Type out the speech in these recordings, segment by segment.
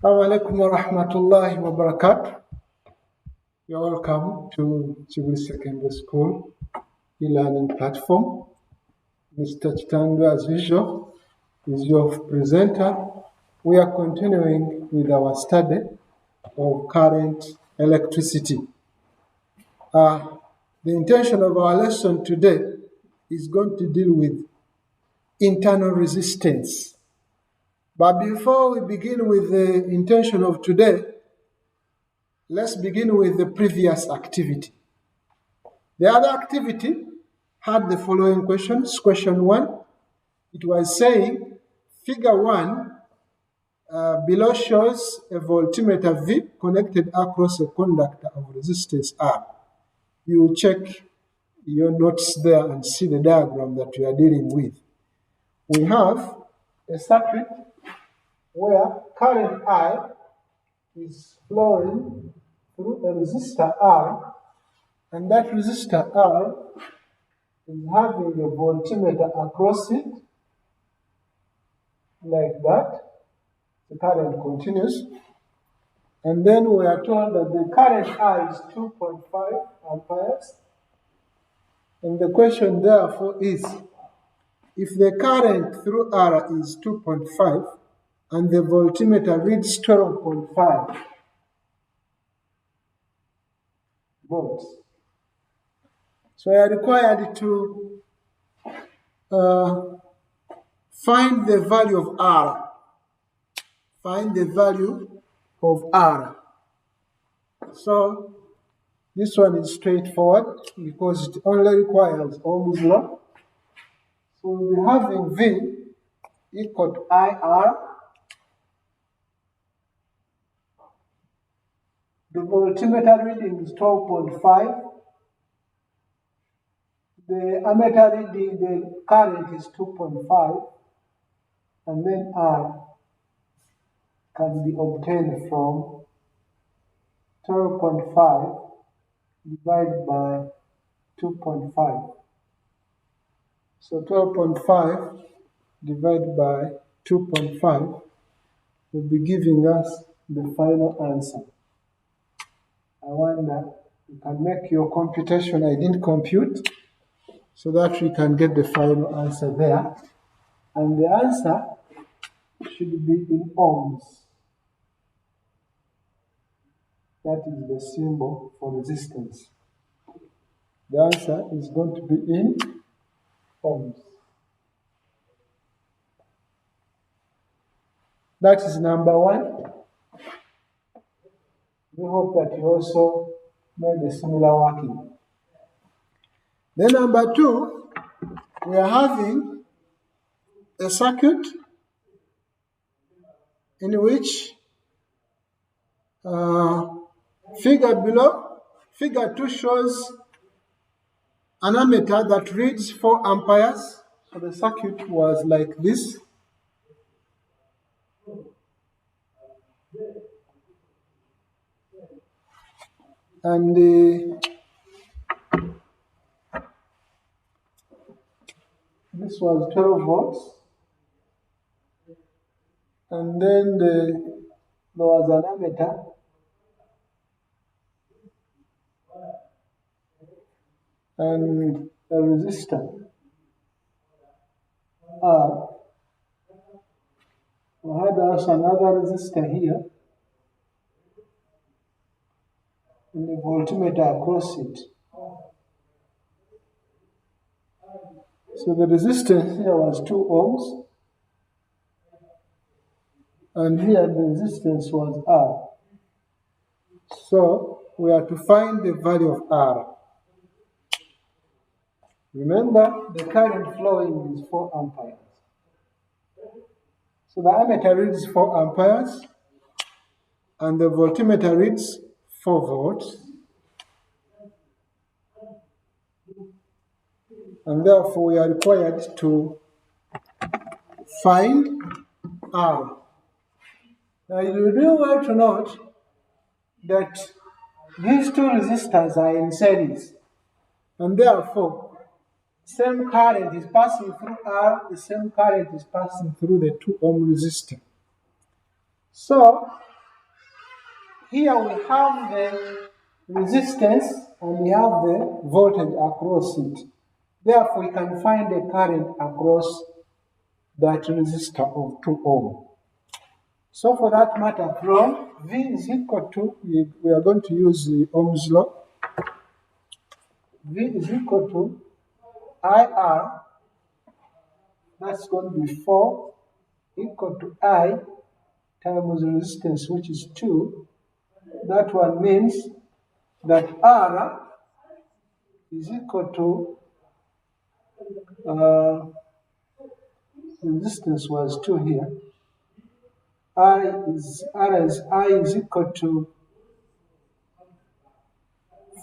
Assalamu alaikum wa rahmatullahi wa barakatuh. You're welcome to Civil Secondary School e-learning platform. Mr. Chitandu, as usual, is your presenter. We are continuing with our study of current electricity. The intention of our lesson today is going to deal with internal resistance. But before we begin with the intention of today, let's begin with the previous activity. The other activity had the following questions. Question 1, it was saying, figure 1 below shows a voltmeter V connected across a conductor of resistance R. You check your notes there and see the diagram that we are dealing with. We have a circuit where current I is flowing through a resistor R, and that resistor R is having a voltmeter across it, like that. The current continues. And then we are told that the current I is 2.5 amperes. And the question therefore is, if the current through R is 2.5 and the voltmeter reads 12.5 volts, so we are required to find the value of R. Find the value of R. So this one is straightforward because it only requires Ohm's law. So we'll be having V equal to IR. The voltmeter reading is 12.5. The ammeter reading, the current is 2.5. And then R can be obtained from 12.5 divided by 2.5. So 12.5 divided by 2.5 will be giving us the final answer. I wonder, you can make your computation. I didn't compute, so that we can get the final answer there. And the answer should be in ohms. That is the symbol for resistance. The answer is going to be in ohms. That is number 1. We hope that you also made a similar working. Then number 2, we are having a circuit in which figure 2 shows an ammeter that reads 4 amperes. So the circuit was like this. And this was 12 volts. And then there was an ammeter and a resistor R. We had also another resistor here and the voltmeter across it. So the resistance here was 2 ohms, and here the resistance was R. So we are to find the value of R. Remember, the current flowing is 4 amperes. So the ammeter reads 4 amperes, and the voltmeter reads 4 volts. And therefore we are required to find R. Now you do well to note that these 2 resistors are in series, and therefore same current is passing through R, the same current is passing through the 2 ohm resistor. So here we have the resistance and we have the voltage across it. Therefore, we can find the current across that resistor of 2 ohm. So for that matter, from V is equal to, we are going to use the Ohm's law. V is equal to IR, that's going to be 4, equal to I times the resistance, which is 2. That one means that R is equal to, the resistance was 2 here. R is equal to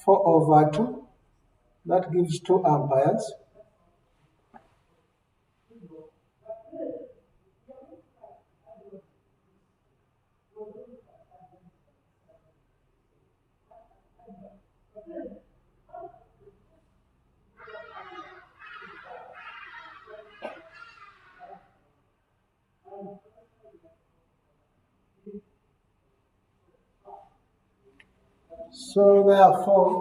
4 over 2. That gives 2 amperes. So therefore,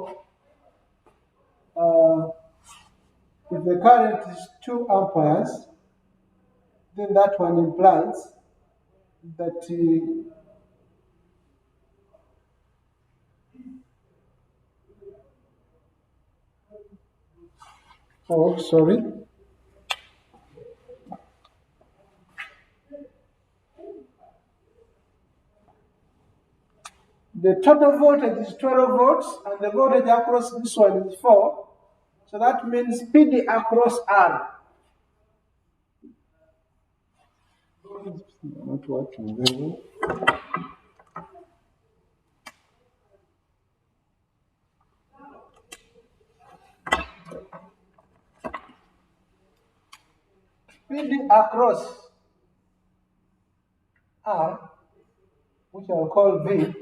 if the current is 2 amperes, then that one implies that the total voltage is 12 volts and the voltage across this one is 4. So that means PD across R. Not working very well. PD across R, which I'll call V,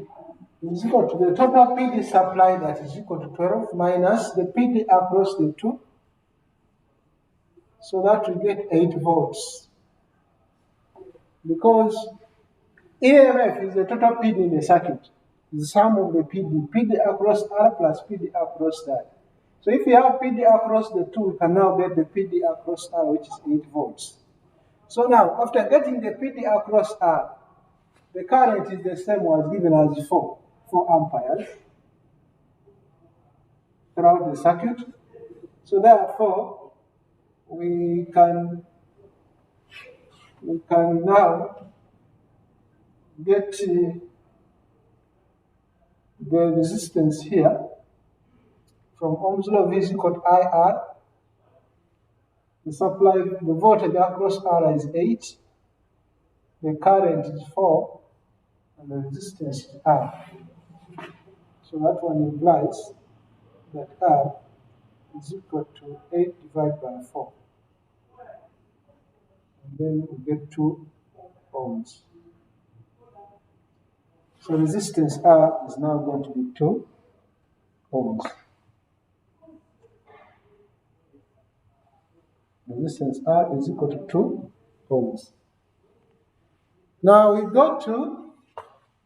is equal to the total PD supply, that is equal to 12, minus the PD across the 2. So that we get 8 volts. Because EMF is the total PD in a circuit. The sum of the PD across R plus PD across that. So if you have PD across the 2, we can now get the PD across R, which is 8 volts. So now, after getting the PD across R, the current is the same as given as 4 amperes throughout the circuit. So therefore, we can now get the resistance here from Ohm's law. V is equal to IR. The supply, the voltage across R is 8, the current is 4, and the resistance is R. So that one implies that R is equal to 8 divided by 4. And then we get 2 ohms. So resistance R is now going to be 2 ohms. Resistance R is equal to 2 ohms. Now we go to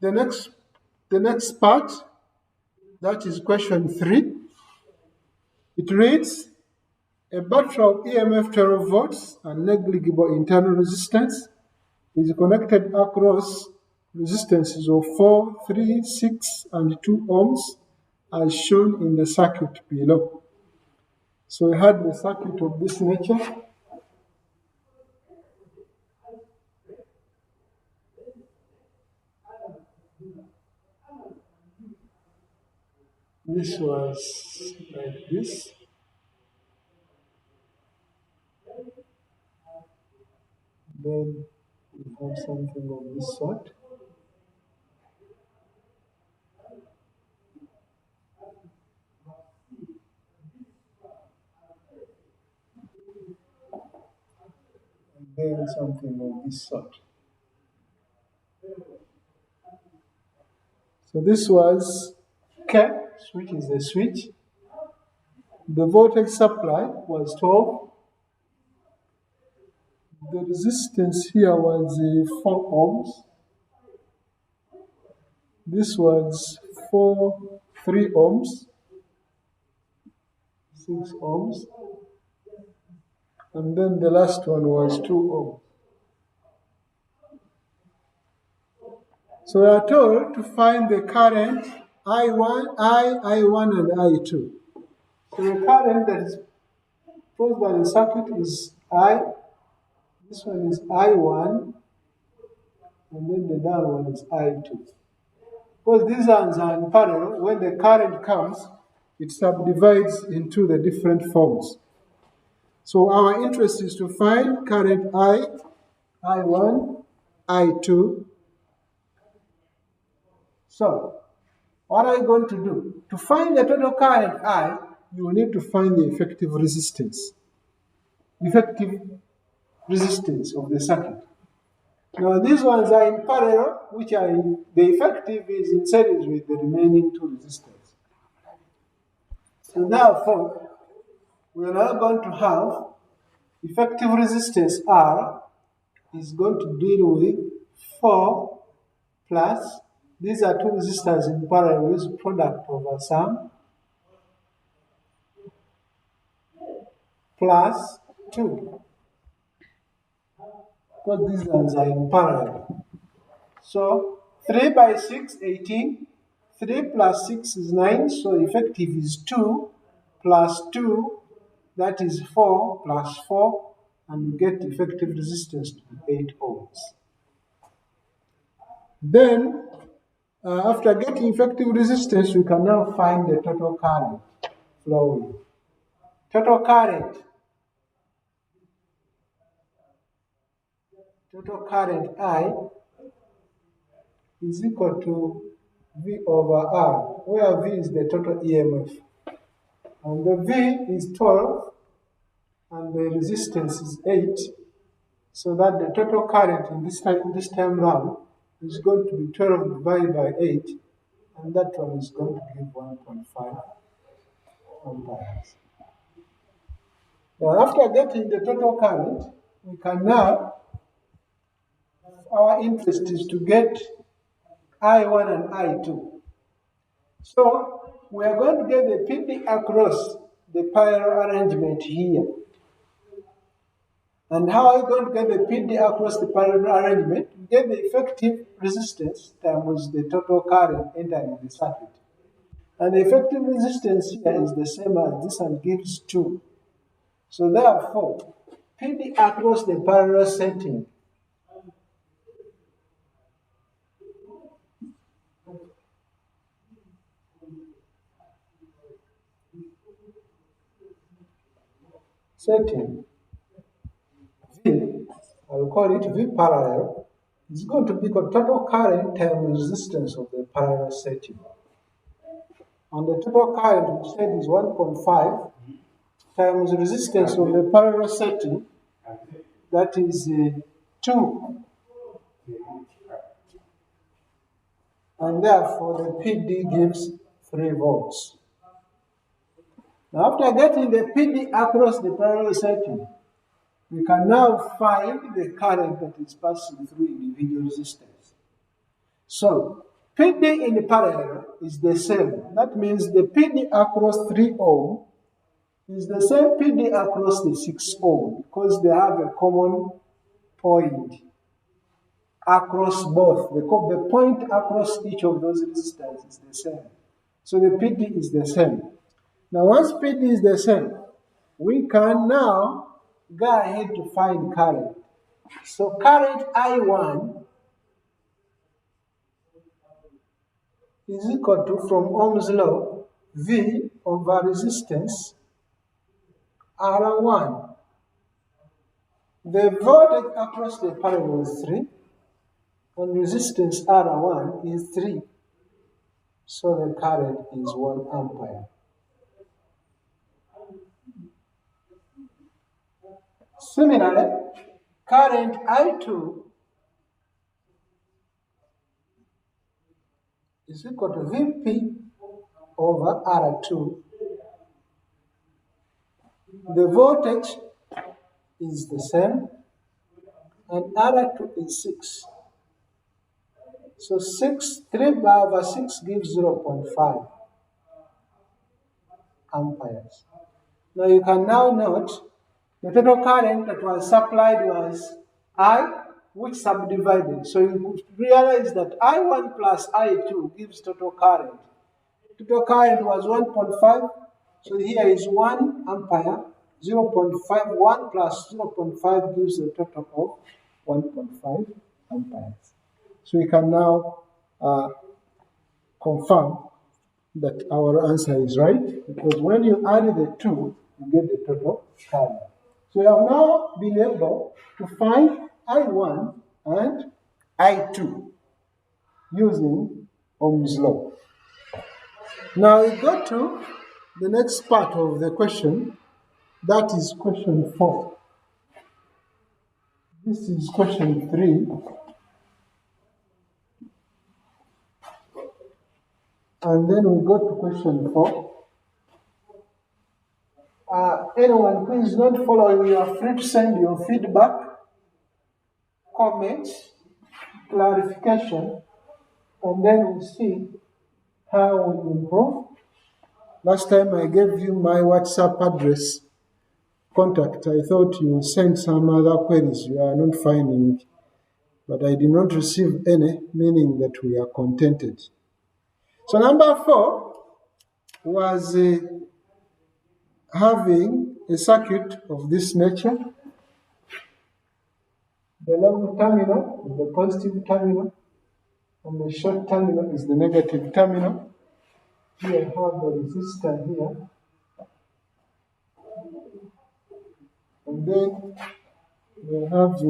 the next part, that is question 3. It reads, a battery of EMF 12 volts and negligible internal resistance is connected across resistances of 4, 3, 6, and 2 ohms as shown in the circuit below. So we had the circuit of this nature. This was like this. Then we have something of this sort. And then something of this sort. So this was K, which is the switch. The voltage supply was 12. The resistance here was 4 ohms. This was 3 ohms, 6 ohms, and then the last one was 2 ohms. So we are told to find the current I1, I1 and I2. So the current that is caused by the circuit is I, this one is I1, and then the down one is I2. Because these ones are in parallel, when the current comes, it subdivides into the different forms. So our interest is to find current I, I1, I2. So, what are you going to do? To find the total current I, you will need to find the effective resistance of the circuit. Now these ones are in parallel, the effective is in series with the remaining 2 resistors. So therefore, we are now going to have effective resistance R is going to deal with 4 plus, these are 2 resistors in parallel with product over sum, plus 2. Because these ones are in parallel. So 3 by 6, 18. 3 plus 6 is 9, so effective is 2 plus 2, that is 4 plus 4, and we get effective resistance to be 8 ohms. Then, after getting effective resistance, we can now find the total current flowing. Total current I is equal to V over R, where V is the total EMF. And the V is 12, and the resistance is 8, so that the total current in this time round is going to be 12 divided by 8, and that one is going to give 1.5 amperes. Now, after getting the total current, we can now, our interest is to get I1 and I2. So, we are going to get the PD across the parallel arrangement here. And how are you going to get the PD across the parallel arrangement? You get the effective resistance times the total current entering the circuit. And the effective resistance here is the same as this and gives 2. So therefore, PD across the parallel setting V, I will call it V parallel, is going to be the total current times resistance of the parallel setting. And the total current we said is 1.5 times resistance of the parallel setting, that is 2. And therefore the PD gives 3 volts. Now after getting the PD across the parallel setting, we can now find the current that is passing through individual resistors. So, PD in parallel is the same. That means the PD across 3 ohm is the same PD across the 6 ohm because they have a common point across both. The point across each of those resistors is the same. So the PD is the same. Now once PD is the same, we can now go ahead to find current. So current I1 is equal to, from Ohm's law, V over resistance R1. The voltage across the parallel is 3, and resistance R1 is 3. So the current is 1 ampere. Similarly, current I2 is equal to Vp over R2. The voltage is the same, and R2 is 6. So 3/6 gives 0.5 amperes. Now you can now note the total current that was supplied was I, which subdivided. So you could realize that I1 plus I2 gives total current. Total current was 1.5, so here is 1 ampere, 0.5, 1 plus 0.5 gives a total of 1.5 amperes. So we can now confirm that our answer is right, because when you add the two, you get the total current. So we have now been able to find I1 and I2 using Ohm's law. Now we go to the next part of the question, that is question 4. This is question 3. And then we go to question 4. Anyone, please don't follow. You are free to send your feedback, comments, clarification, and then we'll see how we improve. Last time I gave you my WhatsApp address, contact. I thought you would send some other queries you are not finding, but I did not receive any, meaning that we are contented. So number 4 was having a circuit of this nature. The long terminal is the positive terminal, and the short terminal is the negative terminal. Here I have the resistor here. And then we have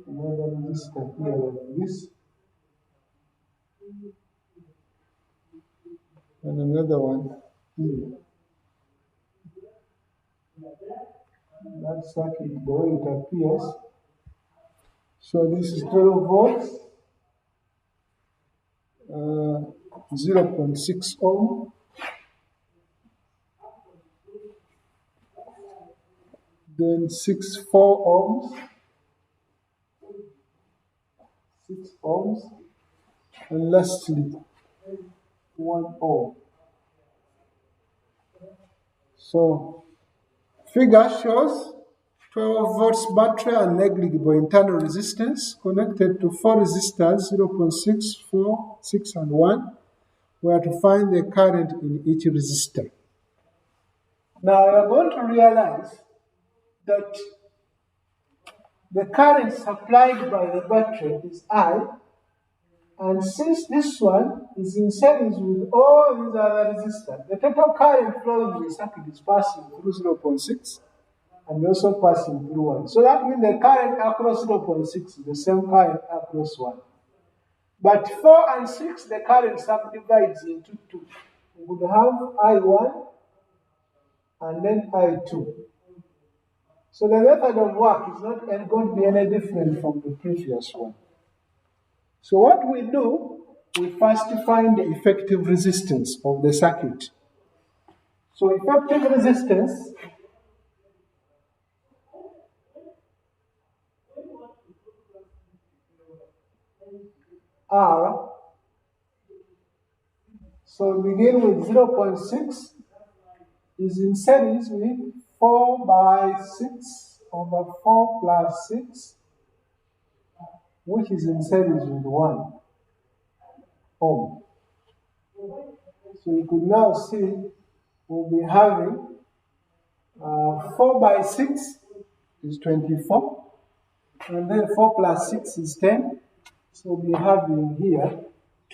another resistor here like this. And another one here. That circuit, the way it appears. So this is 12 volts, 0.6 ohm. Then 4 ohms, 6 ohms, and lastly 1 ohm. So figure shows 12 volts battery and negligible internal resistance connected to 4 resistors, 0.6, 4, 6, and 1. We are to find the current in each resistor. Now we are going to realize that the current supplied by the battery is I, and since this one is in series with all these other resistors, the total current flowing in the circuit is passing through 0.6 and also passing through 1. So that means the current across 0.6 is the same current across 1. But 4 and 6, the current subdivides into 2. We would have I1 and then I2. So the method of work is not going to be any different from the previous one. So what we do, we first find the effective resistance of the circuit. So effective resistance R, so we begin with 0.6, is in series with 4 by 6 over 4 plus 6, which is in series with 1 ohm. So you could now see we'll be having 4 by 6 is 24, and then 4 plus 6 is 10. So we'll be having here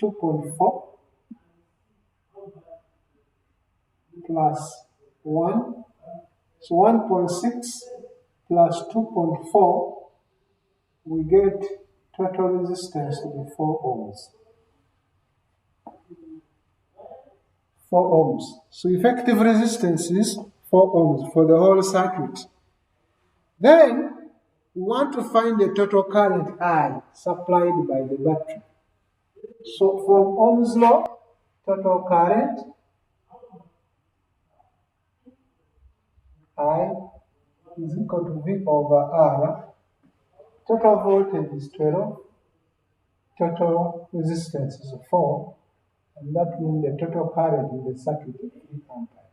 2.4 plus 1. So 1.6 plus 2.4, we get total resistance to be 4 ohms. 4 ohms. So effective resistance is 4 ohms for the whole circuit. Then we want to find the total current I supplied by the battery. So from Ohm's law, total current I is equal to V over R. Total voltage is 12. Total resistance is 4. And that means the total current in the circuit is 3 amperes.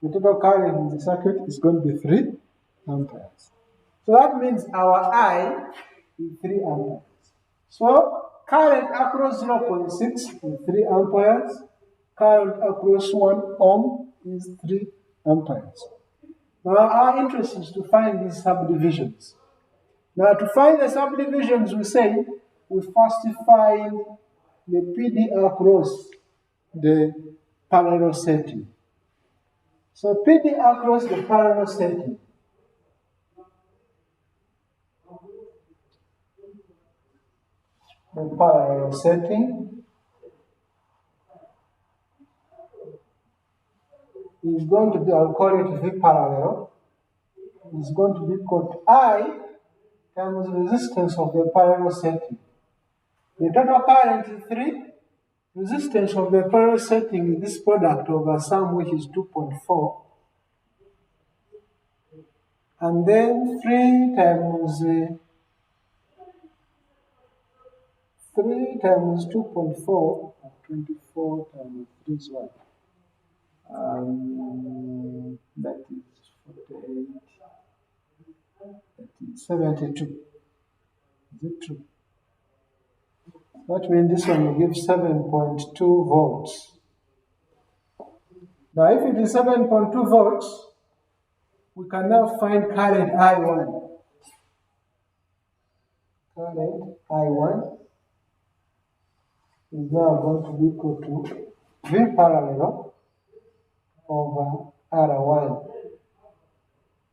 The total current in the circuit is going to be 3 amperes. So that means our I is 3 amperes. So current across 0.6 is 3 amperes. Current across 1 ohm is 3 amperes. Now our interest is to find these subdivisions. Now to find the subdivisions, we say we first find the PD across the parallel setting. So PD across the parallel setting. The parallel setting is going to be, I'll call it V parallel, is going to be equal to I times the resistance of the parallel setting. The total current is 3. Resistance of the parallel setting is this product over sum, which is 2.4. And then 3 times 2.4, 24 times 3 is what? That is 48, that is 72. Is it true? That means this one will give 7.2 volts. Now if it is 7.2 volts, we can now find current I1. Current I1 is now going to be equal to V parallel over R1.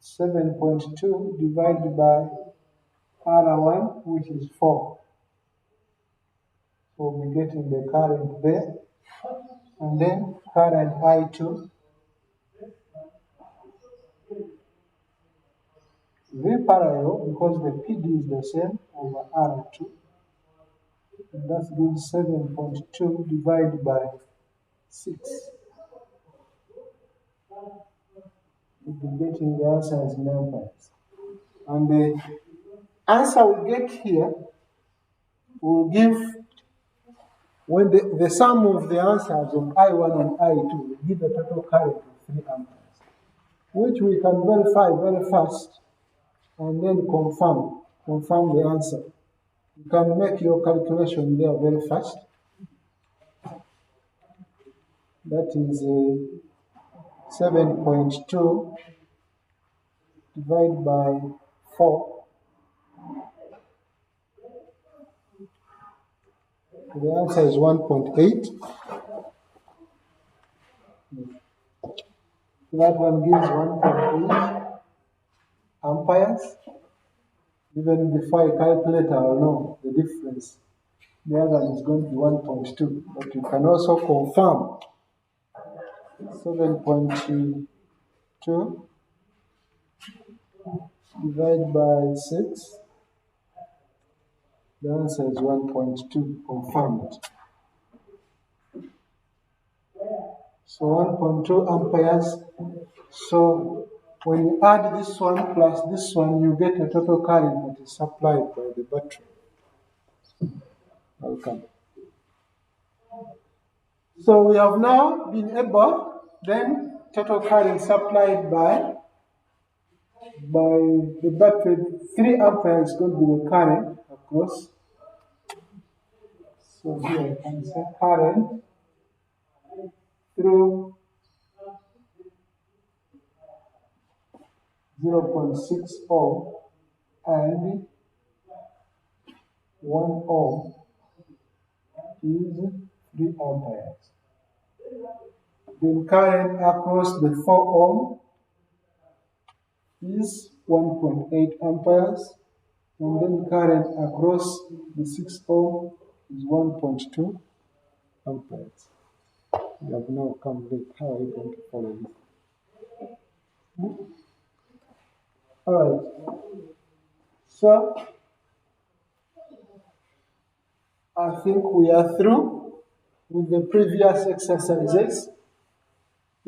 7.2 divided by R1, which is 4. So we'll be getting the current there. And then current I2. V parallel, because the PD is the same, over R2. And that gives 7.2 divided by 6. We'll be getting the answer as numbers. And the answer we get here will give, when the sum of the answers of I1 and I2 will give a total current of 3 amperes, which we can verify very fast and then confirm the answer. You can make your calculation there very fast. That is 7.2 divided by 4. The answer is 1.8. That one gives 1.8 amperes. Even before I calculate, I'll know the difference. The other one is going to be 1.2, but you can also confirm 7.2 divided by 6. The answer is 1.2, confirmed. So 1.2 amperes. So when you add this one plus this one, you get a total current that is supplied by the battery. Welcome. So we have now been able, then total current supplied by the battery, 3 amperes is going to be the current across. So here I can say current through 0.6 ohm and 1 ohm is 3 amperes. Then current across the 4 ohm is 1.8 amperes, and then current across the 6 ohm is 1.2 amperes. We have now come late. How are you going to follow this? Alright. So I think we are through with the previous exercises.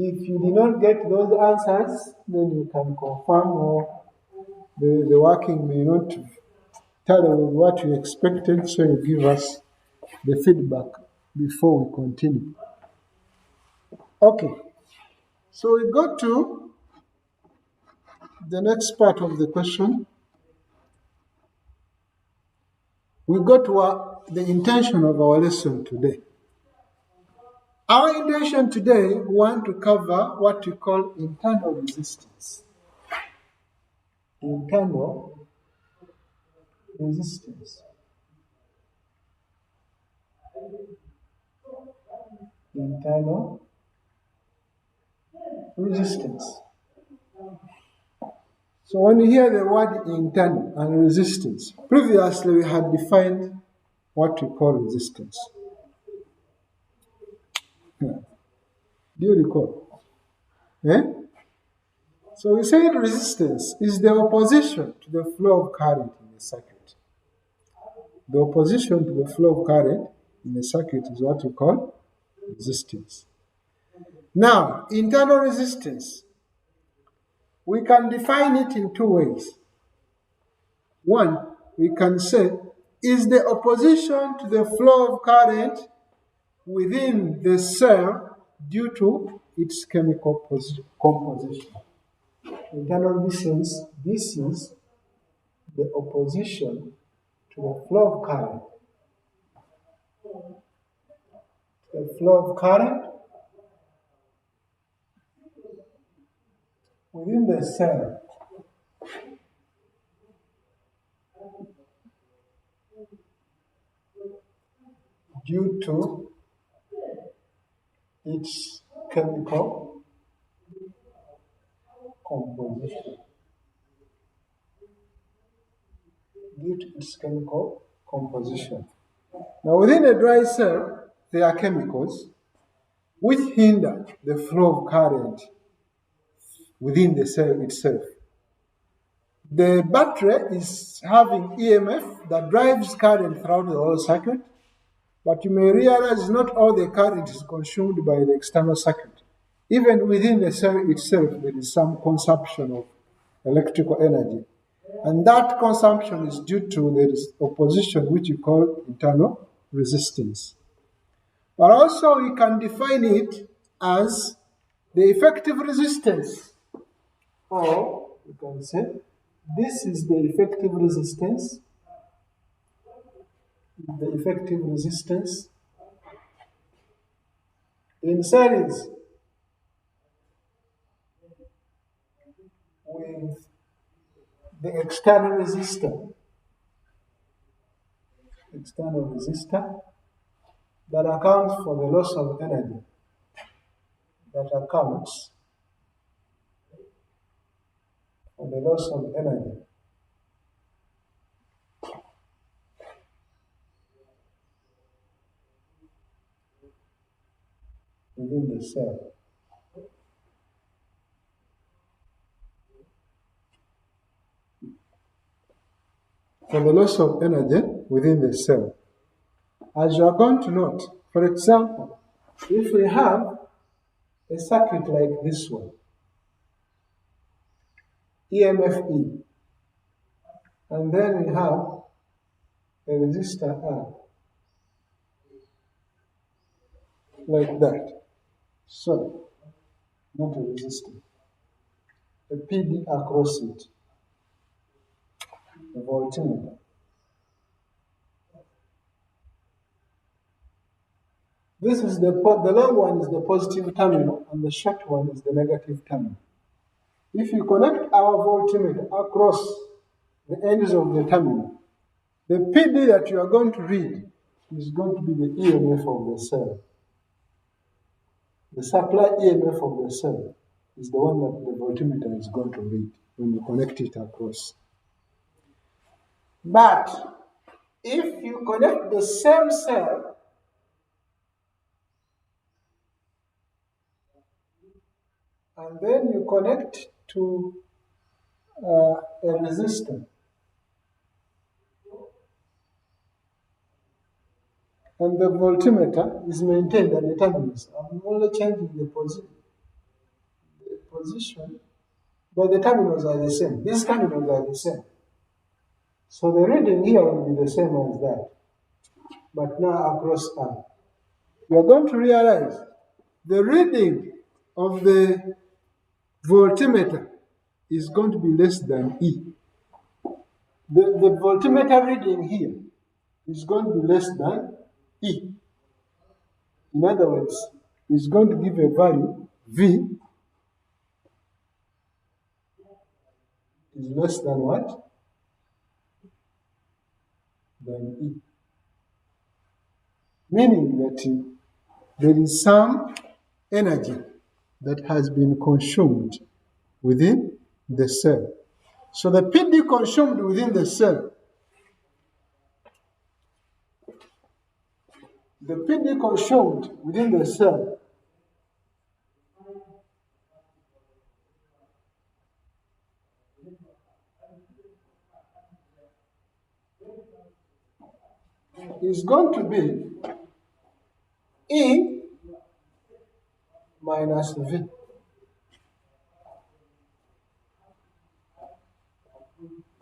If you did not get those answers, then you can confirm, or the working may not tell you what you expected, so you give us the feedback before we continue. Okay, so we go to the next part of the question. We go to the intention of our lesson today. Our intention today, we want to cover what we call internal resistance. Internal resistance. Internal resistance. So when you hear the word internal and resistance, previously we had defined what we call resistance. Yeah. Do you recall? Eh? So we said resistance is the opposition to the flow of current in the circuit. The opposition to the flow of current in the circuit is what we call resistance. Now, internal resistance, we can define it in two ways. One, we can say, is the opposition to the flow of current within the cell due to its chemical composition. Internal resistance, this is the opposition to the flow of current. The flow of current within the cell due to its chemical composition. Due to its chemical composition. Now, within a dry cell, there are chemicals which hinder the flow of current within the cell itself. The battery is having EMF that drives current throughout the whole circuit, but you may realize not all the current is consumed by the external circuit. Even within the cell itself, there is some consumption of electrical energy. And that consumption is due to the opposition, which we call internal resistance. But also we can define it as the effective resistance. Or we can say this is the effective resistance. The effective resistance in series with the external resistor that accounts for the loss of energy, that accounts for the loss of energy within the cell. For the loss of energy within the cell. As you are going to note, for example, if we have a circuit like this one, EMF E, and then we have a resistor R, like that. So, not a resistor, a PD across it, a voltmeter. This is the long one is the positive terminal, and the short one is the negative terminal. If you connect our voltmeter across the ends of the terminal, the PD that you are going to read is going to be the EMF of the cell. The supply EMF of the cell is the one that the voltmeter is going to read when you connect it across. But if you connect the same cell and then you connect to a resistor, and the voltmeter is maintained at the terminals, I'm only changing the position. position, but the terminals are the same. These terminals are the same. So the reading here will be the same as that, but now across R. You are going to realize the reading of the voltmeter is going to be less than E. The voltmeter reading here is going to be less than E. In other words, it's going to give a value V is less than what? Than E. Meaning that there is some energy that has been consumed within the cell. So the PD consumed within the cell, the PD consumed within the cell is going to be E minus V.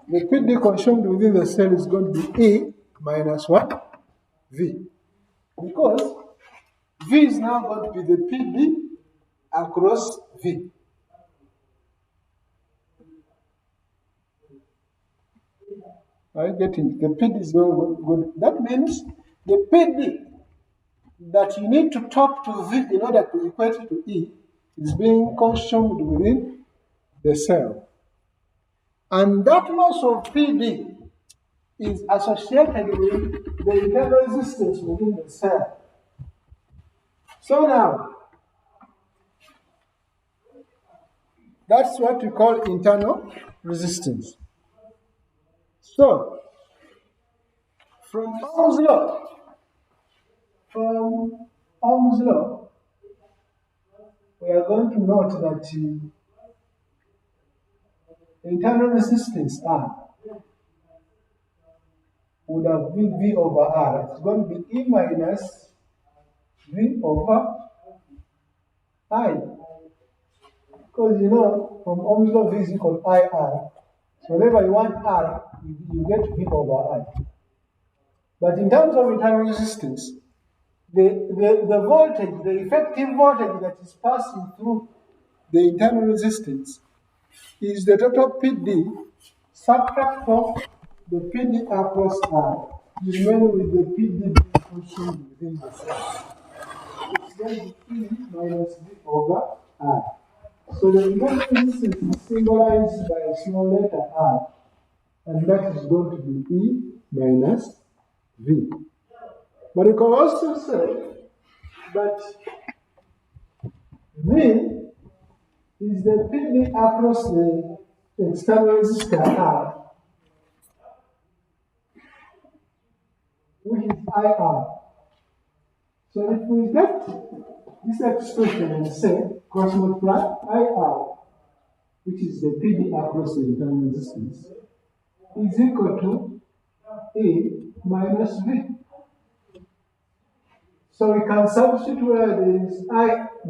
The PD consumed within the cell is going to be E minus what? V. Because V is now going to be the PD across V. Are you getting it? The PD is very good. That means the PD that you need to talk to V in order to equate to E is being consumed within the cell. And that loss of PD is associated with the internal resistance within the cell. So now, that's what we call internal resistance. So, from Ohm's law, we are going to note that internal resistance R would have been V over R. It's going to be E minus V over I. Because you know, from Ohm's law, V is equal to IR. So whenever you want R, you get V over I. But in terms of internal resistance, the voltage, the effective voltage that is passing through the internal resistance is the total PD subtract of the PD across R. You remain with the PD being consumed within the cell. It's going to be E minus V over R. So the internal resistance is symbolized by a small letter R, and that is going to be E minus V. But you can also say that V is the PD across the external resistor R, which is IR. So if we get this expression and say cross multiply IR, which is the PD across the internal resistance, is equal to E minus V. So we can substitute where there is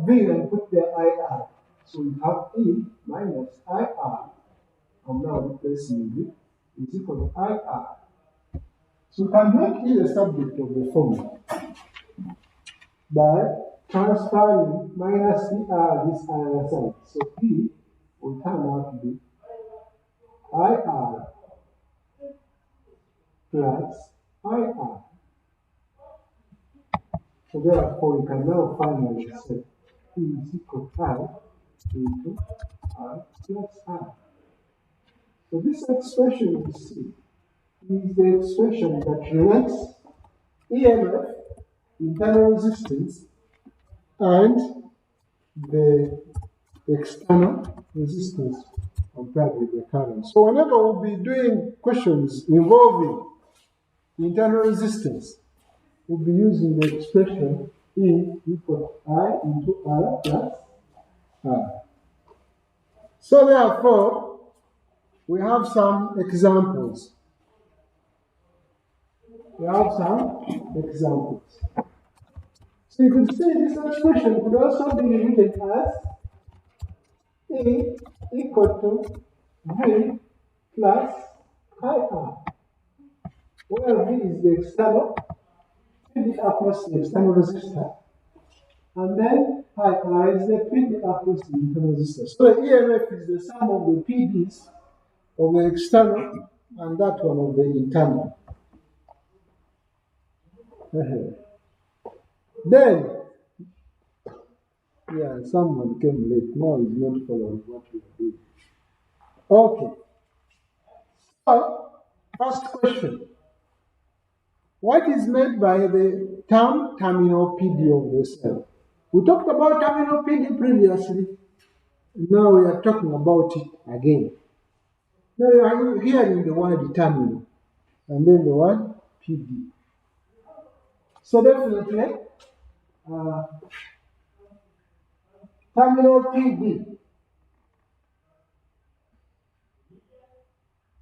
V and put the IR. So we have E minus IR. I'm now replacing V is equal to IR. So we can make E the subject of the formula by transferring minus ER this other side. So E will turn out to be IR plus IR. So therefore, we can now finally say E is equal to I into R plus R. So this expression you see is the expression that relates EMF, internal resistance, and the external resistance compared with the current. So whenever we'll be doing questions involving internal resistance, we'll be using the expression E equal to I into R plus R. So therefore, we have some examples. So you could say this expression could also be written as E equal to V plus pi r, where V is the external, PD across the external resistor, and then pi r is the PD across the internal resistor. So the EMF is the sum of the PDs of the external and that one of the internal. Then, yeah, someone came late. Now he's not following what we are doing. Okay. So, first question. What is meant by the term terminal PD of the cell? We talked about terminal PD previously. Now we are talking about it again. Now you are hearing the word terminal and then the word PD. So definitely, terminal PD.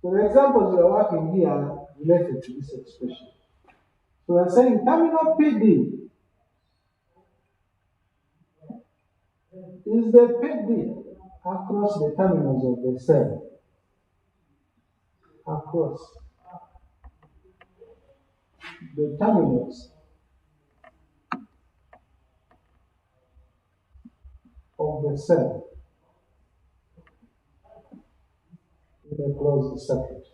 So the examples we are working here are related to this expression. So we are saying terminal PD is the PD across the terminals of the cell. Across the terminals of the cell in a closed circuit.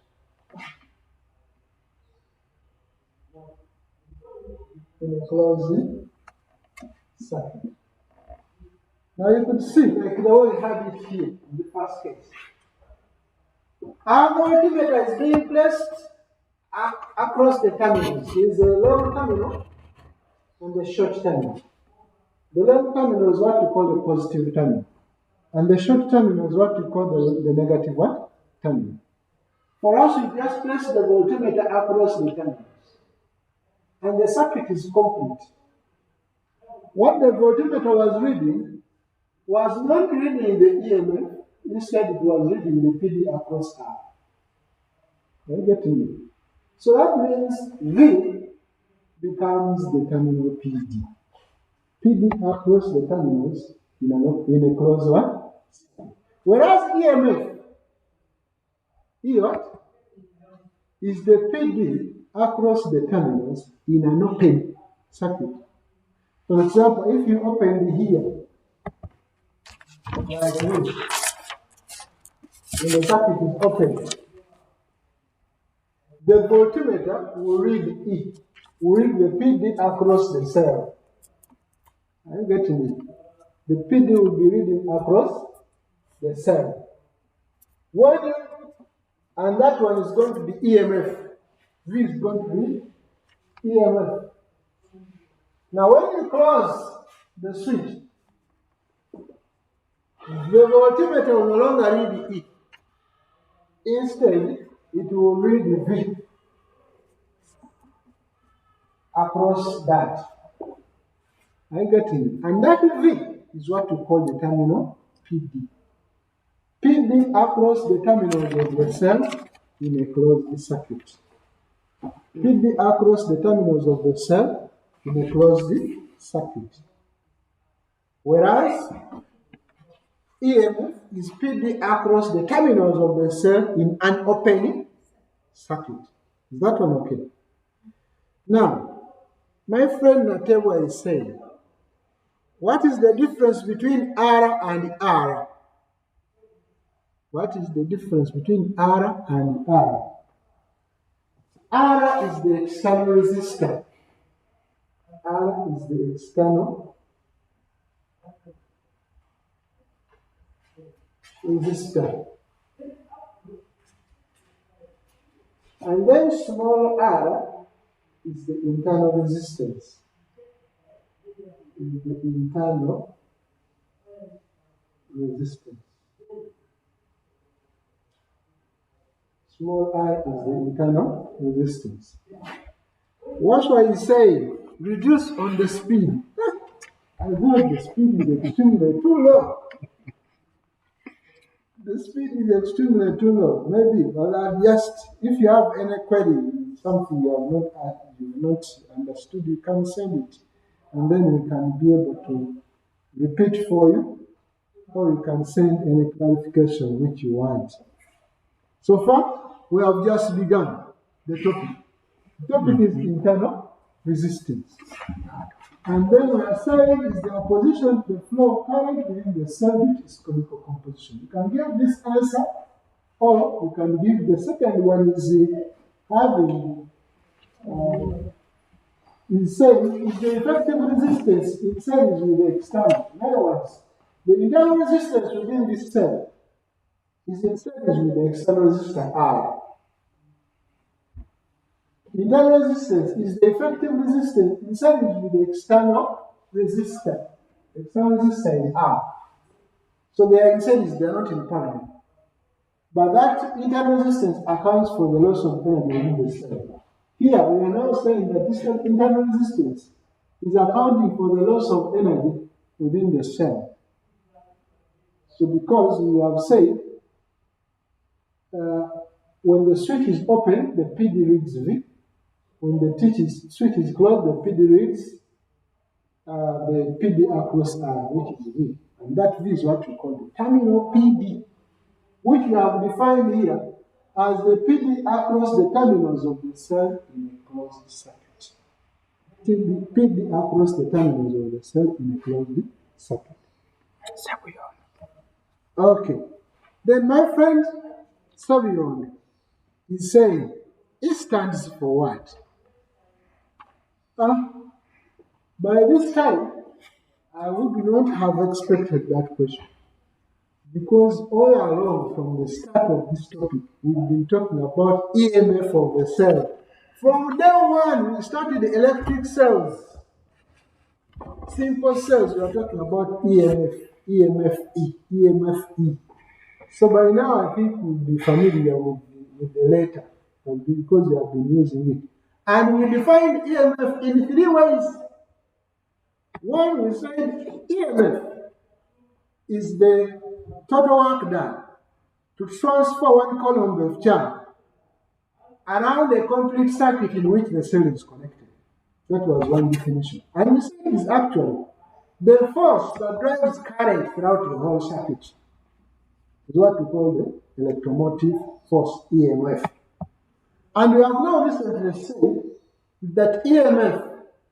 In a closed circuit. Now you can see, like the way we have it here in the first case. Our multimeter is being placed across the terminals. There is a long terminal and a short terminal. The long terminal is what we call the positive terminal. And the short terminal is what we call the negative what? Terminal. For us, we just place the voltmeter across the terminals. And the circuit is complete. What the voltmeter was reading was not reading the EMF, instead it was reading the PD across R. Are you getting me? So that means V becomes the terminal PD. PD across the terminals in a closed one. Whereas EMF, E what? Is the PD across the terminals in an open circuit. For example, if you open here, like this, when the circuit is open, the voltmeter will read E, will read the PD across the cell. Are you getting it? The PD will be reading across the cell. And that one is going to be EMF. V is going to be EMF. Now when you close the switch, the voltmeter will no longer read E. Instead, it will read V across that. Are you getting it? And that V is what we call the terminal PD. PD across the terminals of the cell in a closed circuit. PD across the terminals of the cell in a closed circuit. Whereas EMF is PD across the terminals of the cell in an open circuit. Is that one okay? Now, my friend Natewa is saying, what is the difference between R and R? What is the difference between R and R? R is the external resistor. R is the external resistor. And then small r is the internal resistance. Is the internal resistance. Small r is the internal resistance. What shall I say? Reduce on the speed. I heard the speed is extremely too low. The speed is extremely too low. Maybe, but if you have any query, something you have not understood, you can send it. And then we can be able to repeat for you or you can send any clarification which you want. So far, we have just begun the topic. The topic is internal resistance. And then we are saying is the opposition to the flow of current within the cell, which is chemical composition. You can give this answer, or you can give the second one is having is saying is the effective resistance in cells with the external. In other words, the internal resistance within this cell is in series with the external resistance R. Internal resistance is the effective resistance in series with the external resistance. External resistance is R. So they are in series, they are not in parallel. But that internal resistance accounts for the loss of energy within the cell. Here we are now saying that this internal resistance is accounting for the loss of energy within the cell. So because we have said when the switch is open, the PD reads V. When the switch is closed, the PD reads the PD across R, which is V. And that V is what we call the terminal PD, which we have defined here as the PD across the terminals of the cell in a closed circuit. PD across the terminals of the cell in a closed circuit. Okay. Then my friend Savion is saying, it stands for what? By this time, I would not have expected that question. Because all along from the start of this topic, we've been talking about EMF of the cell. From day one, we started the electric cells. Simple cells, we are talking about EMF, EMF E. So by now, I think we'll be familiar with the letter, because we have been using it. And we define EMF in 3 ways. One, we said EMF is the total work done to transfer one coulomb of charge around a complete circuit in which the cell is connected. That was one definition. And we said it is actually the force that drives current throughout the whole circuit. Is what we call the electromotive force, EMF. And we have now recently said that EMF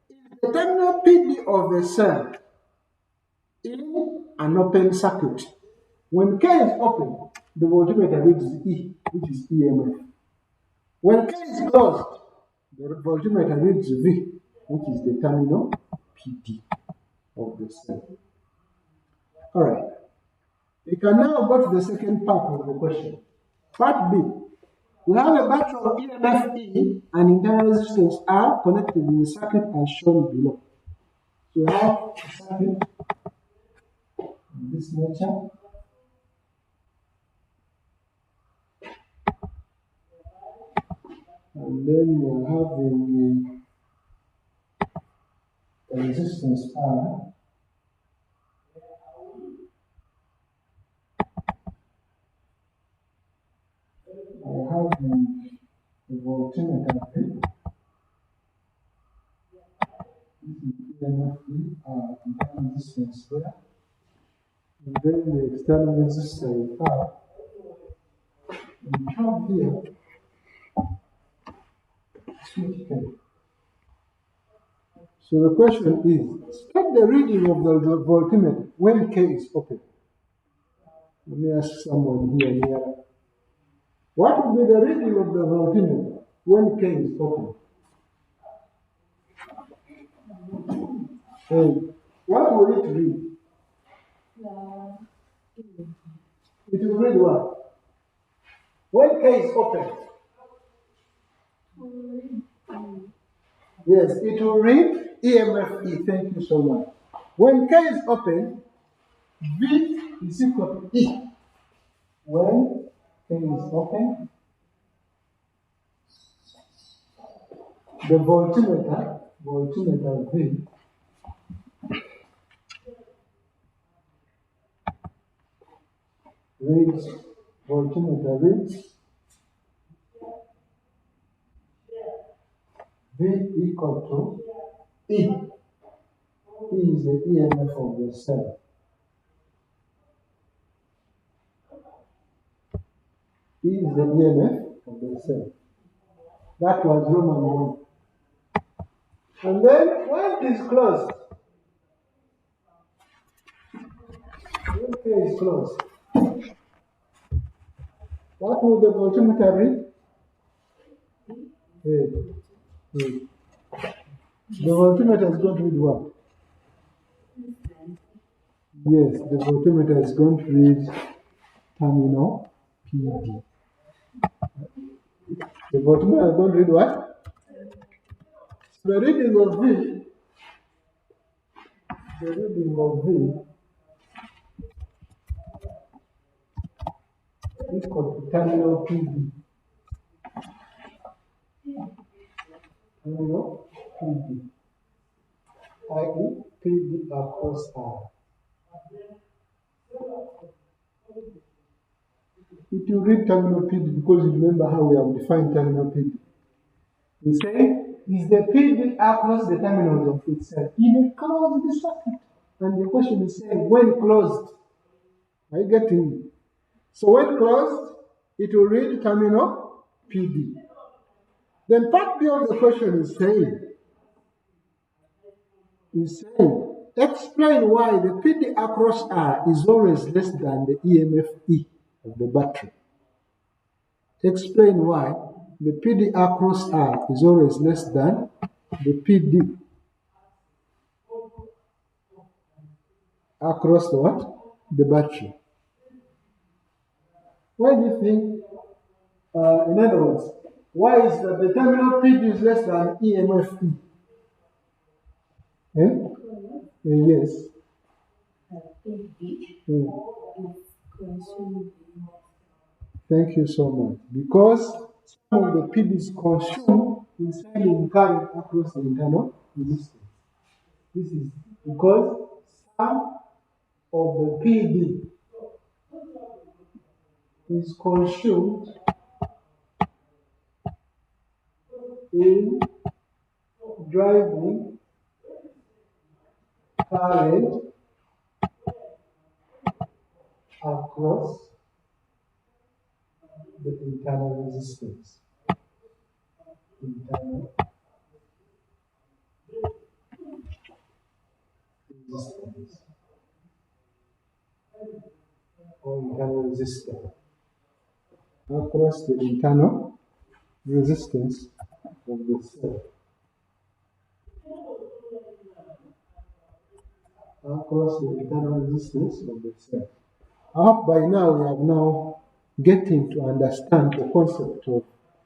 is the terminal PD of the cell in an open circuit. When K is open, the voltmeter reads E, which is EMF. When K is closed, the voltmeter reads V, which is the terminal PD of the cell. All right. We can now go to the second part of the question. Part B. We have a battery of EMF E and internal resistance R connected in the circuit as shown below. So we have a circuit of this nature. And then we are having a resistance R. We are having the voltmeter V. This is EMF E, internal resistance there. And then the external resistance R. We have here switch K. So the question is, take the reading of the voltmeter when K is open. Let me ask someone here near. What would be the reading of the voltmeter when K is open? What will it read? It will read what? When K is open. Yes, it will read EMF E. Thank you so much. When K is open, V is equal to E. When K is open, the voltmeter V reads, voltmeter reads V equal to E. E is the EMF of the cell. E is the EMF of the cell. That was Roman 1. And then when it is closed, when K is closed, what will the voltmeter read? The voltmeter is going to read what? Yes, the voltmeter is going to read terminal PD. The voltmeter is going to read what? So the reading of V is equal to terminal PD. Terminal PD. i.e. PD across R. It will read terminal PD because you remember how we have defined terminal PD. We say is the PD across the terminals of itself in a closed circuit. And the question is saying when closed. Are you getting it? So when closed, it will read terminal PD. Then part B of the question is saying explain why the PD across R is always less than the EMF E of the battery. Explain why the PD across R is always less than the PD across the what? The battery. Why do you think, in other words, why is that the terminal PD is less than EMF E? Yes. Thank you so much. Because some of the PD is consumed in sending current across the internal resistance. This is because some of the PD is consumed in driving current across the internal resistance. Internal resistance. Or internal resistance. Across the internal resistance of the cell. Across the internal resistance of the cell. I hope by now we have now getting to understand the concept of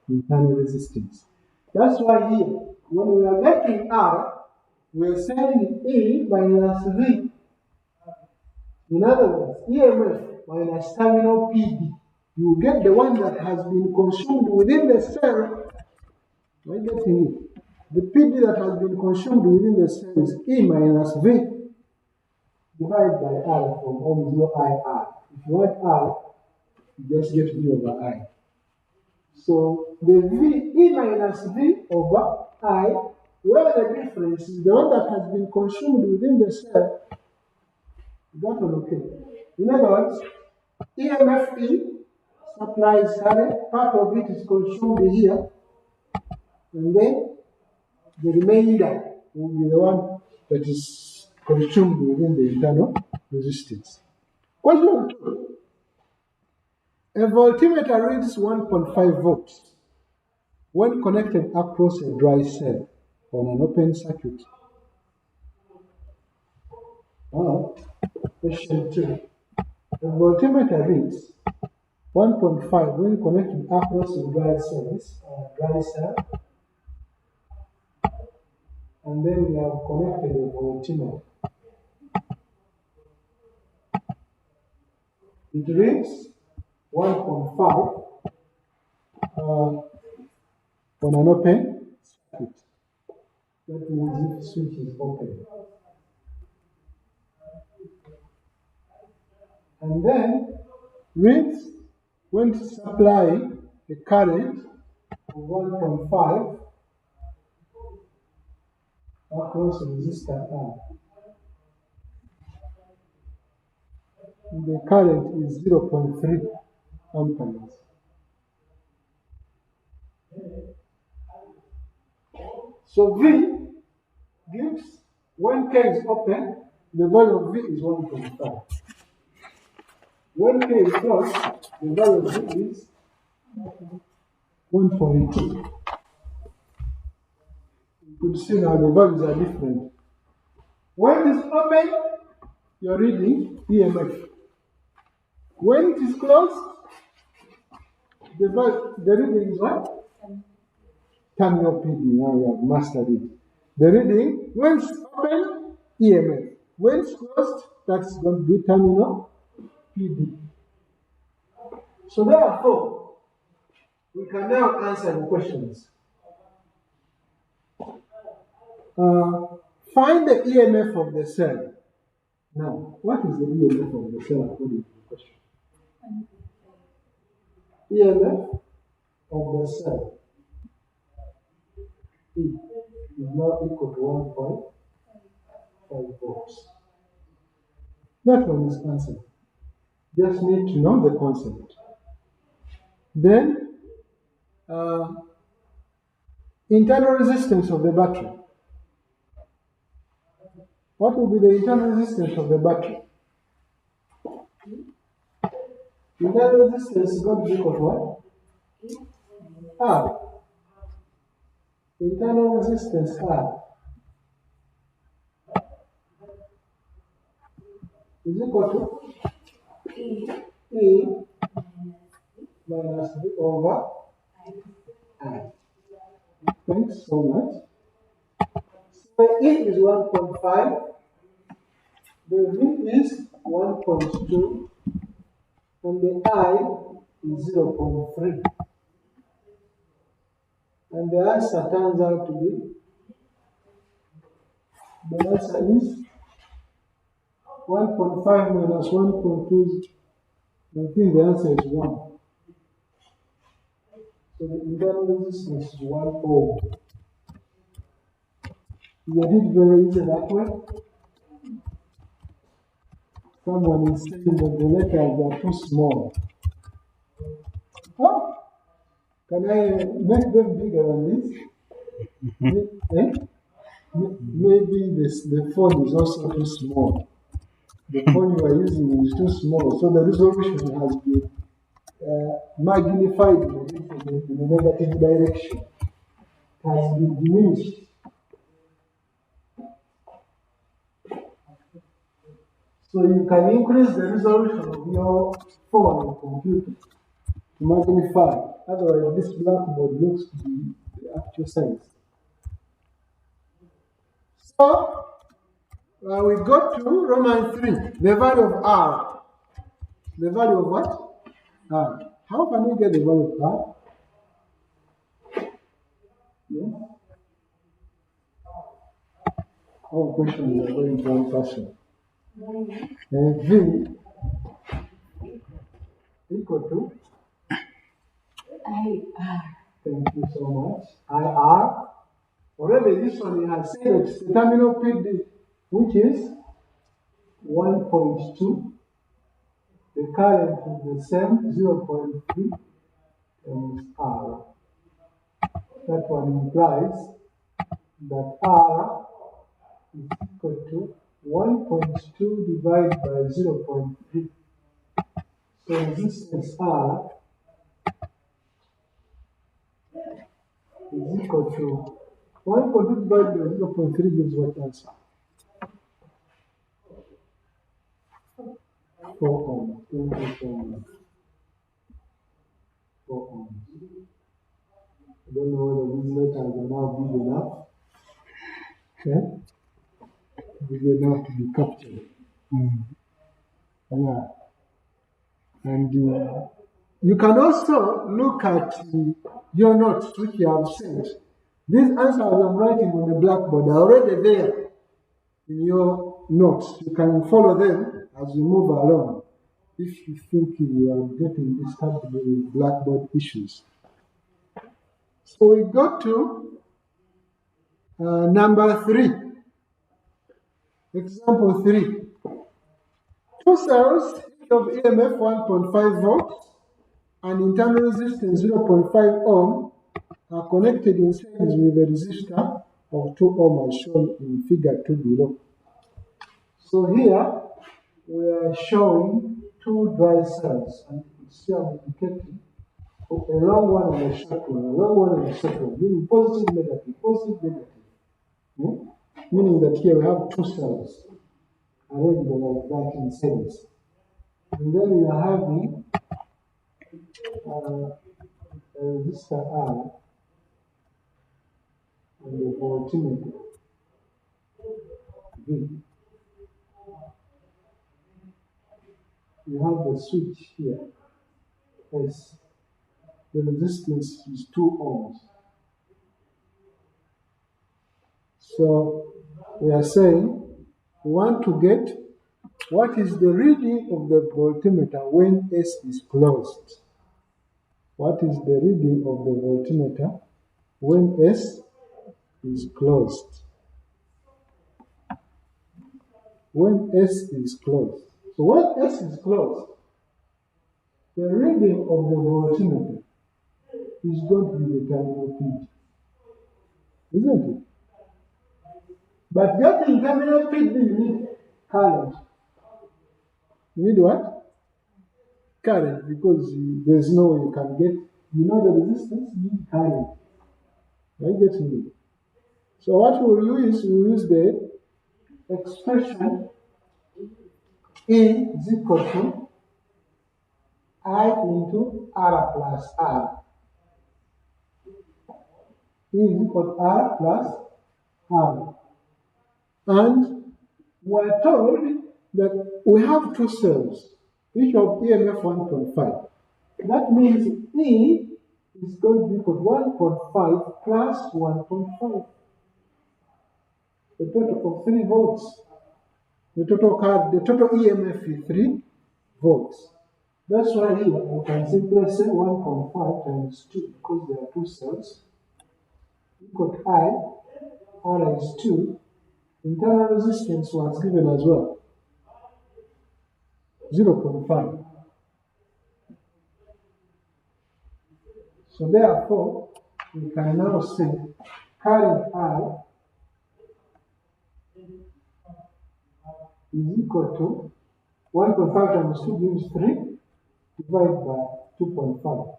internal resistance. That's why here, when we are getting R, we are saying E minus V. In other words, EMF minus terminal PD. You get the one that has been consumed within the cell. Am I getting it? The PD that has been consumed within the cell is E minus V divided by R from Ohm's law IR. If you want R, you just get V over I. So the V, E minus V over I, where the difference is the one that has been consumed within the cell. That one okay. In other words, EMF E supplies current, part of it is consumed here, and then the remainder will be the one that is consumed within the internal resistance. Question 2. A voltmeter reads 1.5 volts when connected across a dry cell on an open circuit. Question 2. A voltmeter reads 1.5 when connected across a dry cell, and then we have connected a voltmeter. It reads 1.5 on an open circuit. That means if the switch is open. And then reads when supplying a current of 1.5 across a resistor R. The current is 0.3 amperes. So V gives, when K is open, the value of V is 1.5. When K is closed, the value of V is 1.2. You could see now the values are different. When it is open, you're reading EMF. When it is closed, the reading is what? Terminal PD. Now we have mastered it. The reading, when it's open, EMF. When it's closed, that's going to be terminal PD. So therefore, we can now answer the questions. Find the EMF of the cell. Now, what is the EMF of the cell according to the question? EMF of the cell E is now equal to 1.5 volts. That one is answered. Just need to know the concept. Then, internal resistance of the battery. What will be the internal resistance of the battery? Internal resistance is going to be equal to what? R. Internal resistance R is equal to E minus V over I. Thanks so much. So E is 1.5, the V is 1.2, and the I is 0.3. And the answer turns out to be, the answer is 1.5 minus 1.2. I think the answer is 1. So the internal resistance is 1 ohm. You get it very easy that way? Someone is saying that the letters are too small. Oh, can I make them bigger than this? Maybe the font is also too small. The font you are using is too small, so the resolution has been magnified in a negative direction. It has been diminished. So you can increase the resolution of your phone or computer to magnify. Otherwise, this blackboard looks to be the actual size. So, we go to Roman 3, the value of R. The value of what? R. How can we get the value of R? Yes? All questions are going to one person. V equal to IR. Thank you so much. IR. Already this one we have said it's the terminal PD, which is 1.2. The current is the same, 0.3 times R. That one implies that R is equal to 1.2 divided by 0.3. So resistance R is equal to 1.2 divided by 0.3 gives what answer? 4 ohms. 4 ohms. I don't know whether these letters are now big enough. Okay? Big enough to be captured. Yeah. And you can also look at your notes which you have sent. These answers I'm writing on the blackboard are already there in your notes. You can follow them as you move along if you think you are getting disturbed with blackboard issues. So we go to number 3. Example 3. Two cells, each of EMF 1.5 volts and internal resistance 0.5 ohm are connected in series with a resistor of 2 ohm as shown in figure 2 below. So here we are showing 2 dry cells, and you can see I'm indicating a long one and a short one, a long one and a short one, meaning positive, negative, positive, negative. Meaning that here we have 2 cells arranged like that in series. And then we are having a resistor R and a voltmeter V. We have the switch here S. The resistance is 2 ohms. So we are saying we want to get what is the reading of the voltmeter when S is closed. What is the reading of the voltmeter when S is closed? When S is closed. So when S is closed, the reading of the voltmeter is going to be the terminal peak, isn't it? But getting terminal peak, you need current. You need what? Current, because there's no way you can get, the resistance, you need current. Are you getting it? So what we'll use the expression E is equal to I into R plus R. E is equal to R plus R. And we're told that we have 2 cells, each of EMF 1.5. That means E is going to be equal to 1.5 plus 1.5. The total of 3 volts. The total EMF is 3 volts. That's why here we can simply say 1.5 times 2, because there are 2 cells, equal to I, R is 2. Internal resistance was given as well, 0.5. So therefore, we can now say current I is equal to 1.5 times 2 gives 3, divided by 2.5.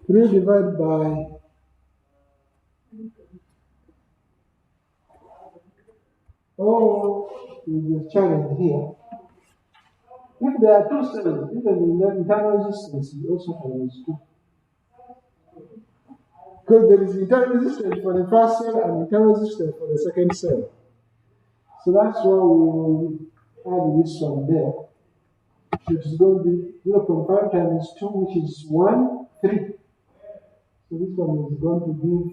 3 divided by is a challenge here. If there are 2 cells, even the internal resistance is also times 2. Because there is internal resistance for the first cell and internal resistance for the second cell. So that's why we will add this one there. So it's going to be 0.5 times 2, which is 1, 3. So this one is going to give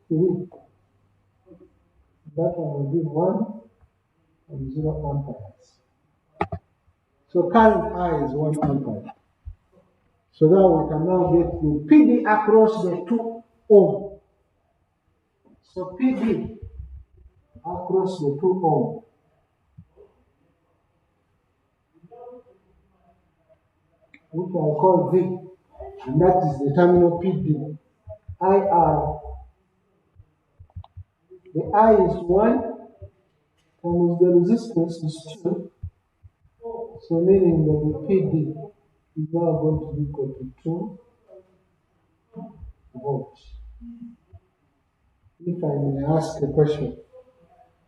3. That one will give 1 and 0 amperes. So current I is 1 ampere. So now we can now get the PD across the 2 ohm. So PD across the 2 ohm. Which I'll call V, and that is the terminal PD. IR. The I is 1, and the resistance is 2. So meaning that the PD is now going to be equal to 2 volts. If I may ask a question,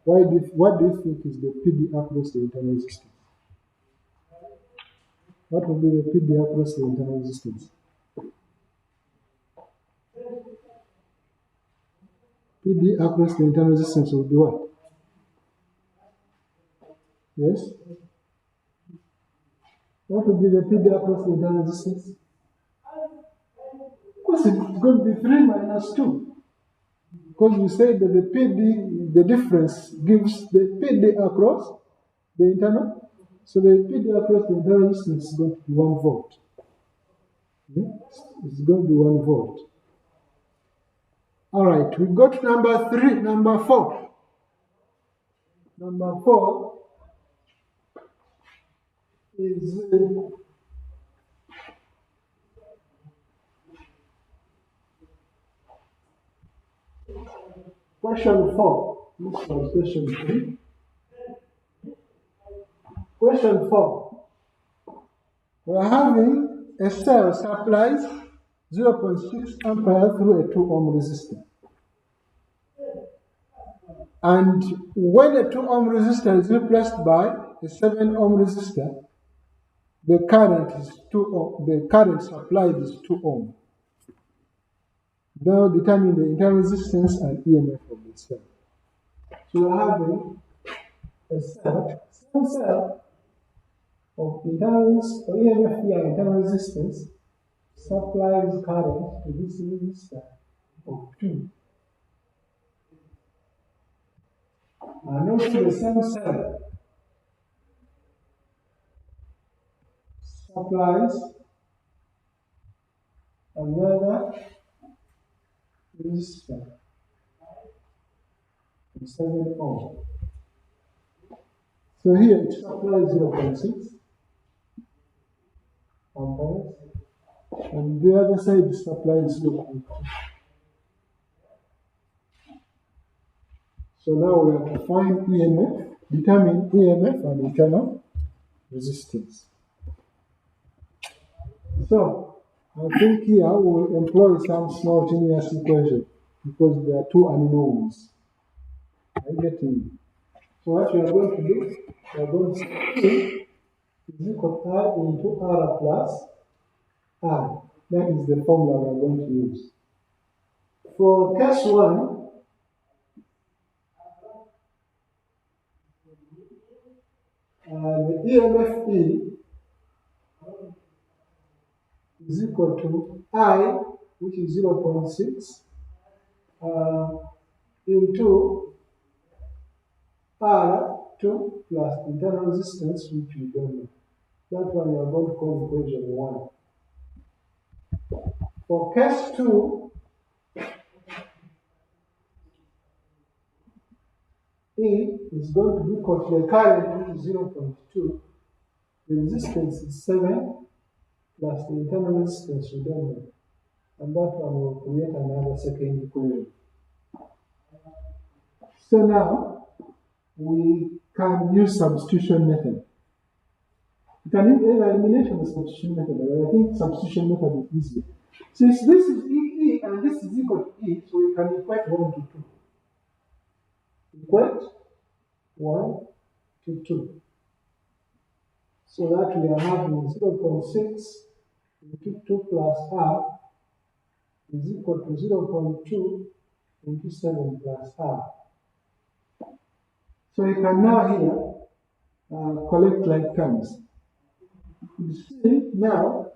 what do you think is the PD across the internal resistance? What will be the PD across the internal resistance? PD across the internal resistance will be what? Yes? What will be the PD across the internal resistance? Of course, it's going to be 3 minus 2. Because you say that the PD, the difference gives the PD across the internal. So the PD across the internal resistance is going to be 1 volt. It's going to be 1 volt. All right, we got number 4. Number 4 is Question 4. This was question 3. Question 4. We are having a cell supplies 0.6 ampere through a 2 ohm resistor. And when a 2 ohm resistor is replaced by a 7 ohm resistor, the current is 2 ohm, the current supplied is 2 ohm. Now determine the internal resistance and EMF of the cell. So we are having a cell, same cell of internal EMF here, internal resistance, supplies current to this resistor of 2. And also the same cell supplies another resistor of 7 ohm. So here it supplies 0.6 amperes, and the other side supplies 0.2. So now we have to find EMF, determine EMF and internal resistance. So I think here we will employ some simultaneous equation because there are two unknowns. Are you getting it? So what we are going to do, we are going to say E is equal to R into R plus R. That is the formula we are going to use. For case 1, the EMF E is equal to I, which is 0.6, into R2 plus internal resistance, which we don't know. That one we are going to call equation 1. For case 2, E is going to be equal to the current, which is 0.2. The resistance is 7 plus the internal resistance we don't know. And that one will create another second equation. So now we can use substitution method. You can use either elimination or substitution method, but I think substitution method is easier. Since this is E and this is equal to E, so we can equate 1 to 2. Equate 1 to 2. So that we are having 0.6 into 2 plus R is equal to 0.2 into 7 plus R. So you can now here collect like terms. You see now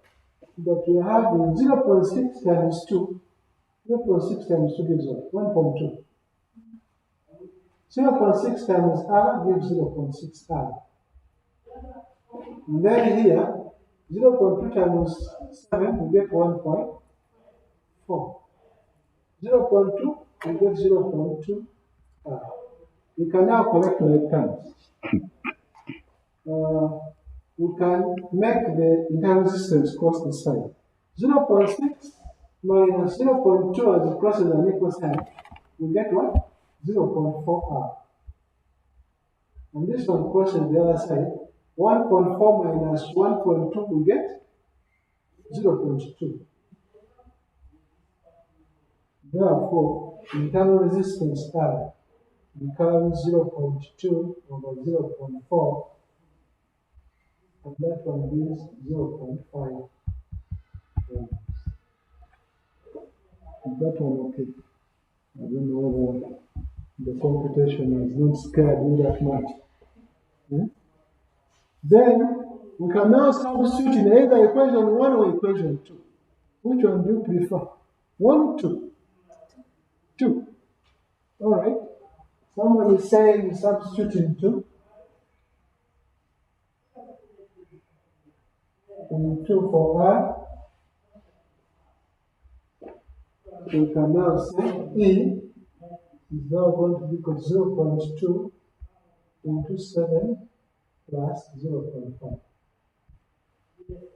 that we are having 0.6 times 2. 0.6 times 2 gives what? 1.2. 0.6 times R gives 0.6 R. And then here, 0.2 times 7, we get 1.4. 0.2, we get 0.2 R. We can now collect like terms. We can make the internal resistance cross the side. 0.6 minus 0.2 as it crosses an equal sign, we get what? 0.4 R. And this one crosses the other side. 1.4 minus 1.2, we get 0.2. Therefore, internal resistance R becomes 0.2 over 0.4, and that one gives 0.5. Is that one okay? I don't know whether the computation has not scared you that much. Yeah? Then we can now substitute in either equation 1 or equation 2. Which one do you prefer? 1 or 2? 2. Alright. Someone is saying substitute in 2. In 2 for R. We can now say E is now going to be equal to 0.2 into 7 plus 0.5.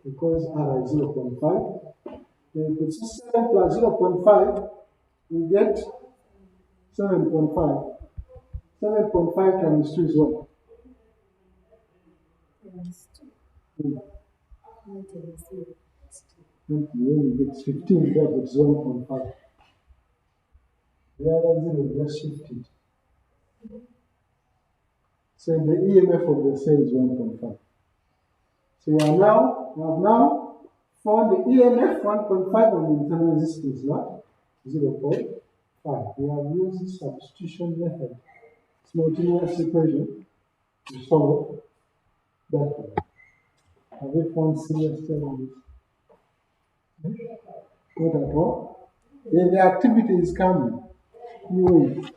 Because R is 0.5, then if it's 7 plus 0.5, we get 7.5. 7.5 times 2 is what? When you get 15, that is 1.5. The other zero just shifted. So the EMF of the cell is 1.5. So we have now found the EMF 1.5 and the internal resistance is what? 0.5. We have used the substitution method, simultaneous equation, to solve that one. Have we found serious challenges? Not at all. Then the activity is coming. You wait.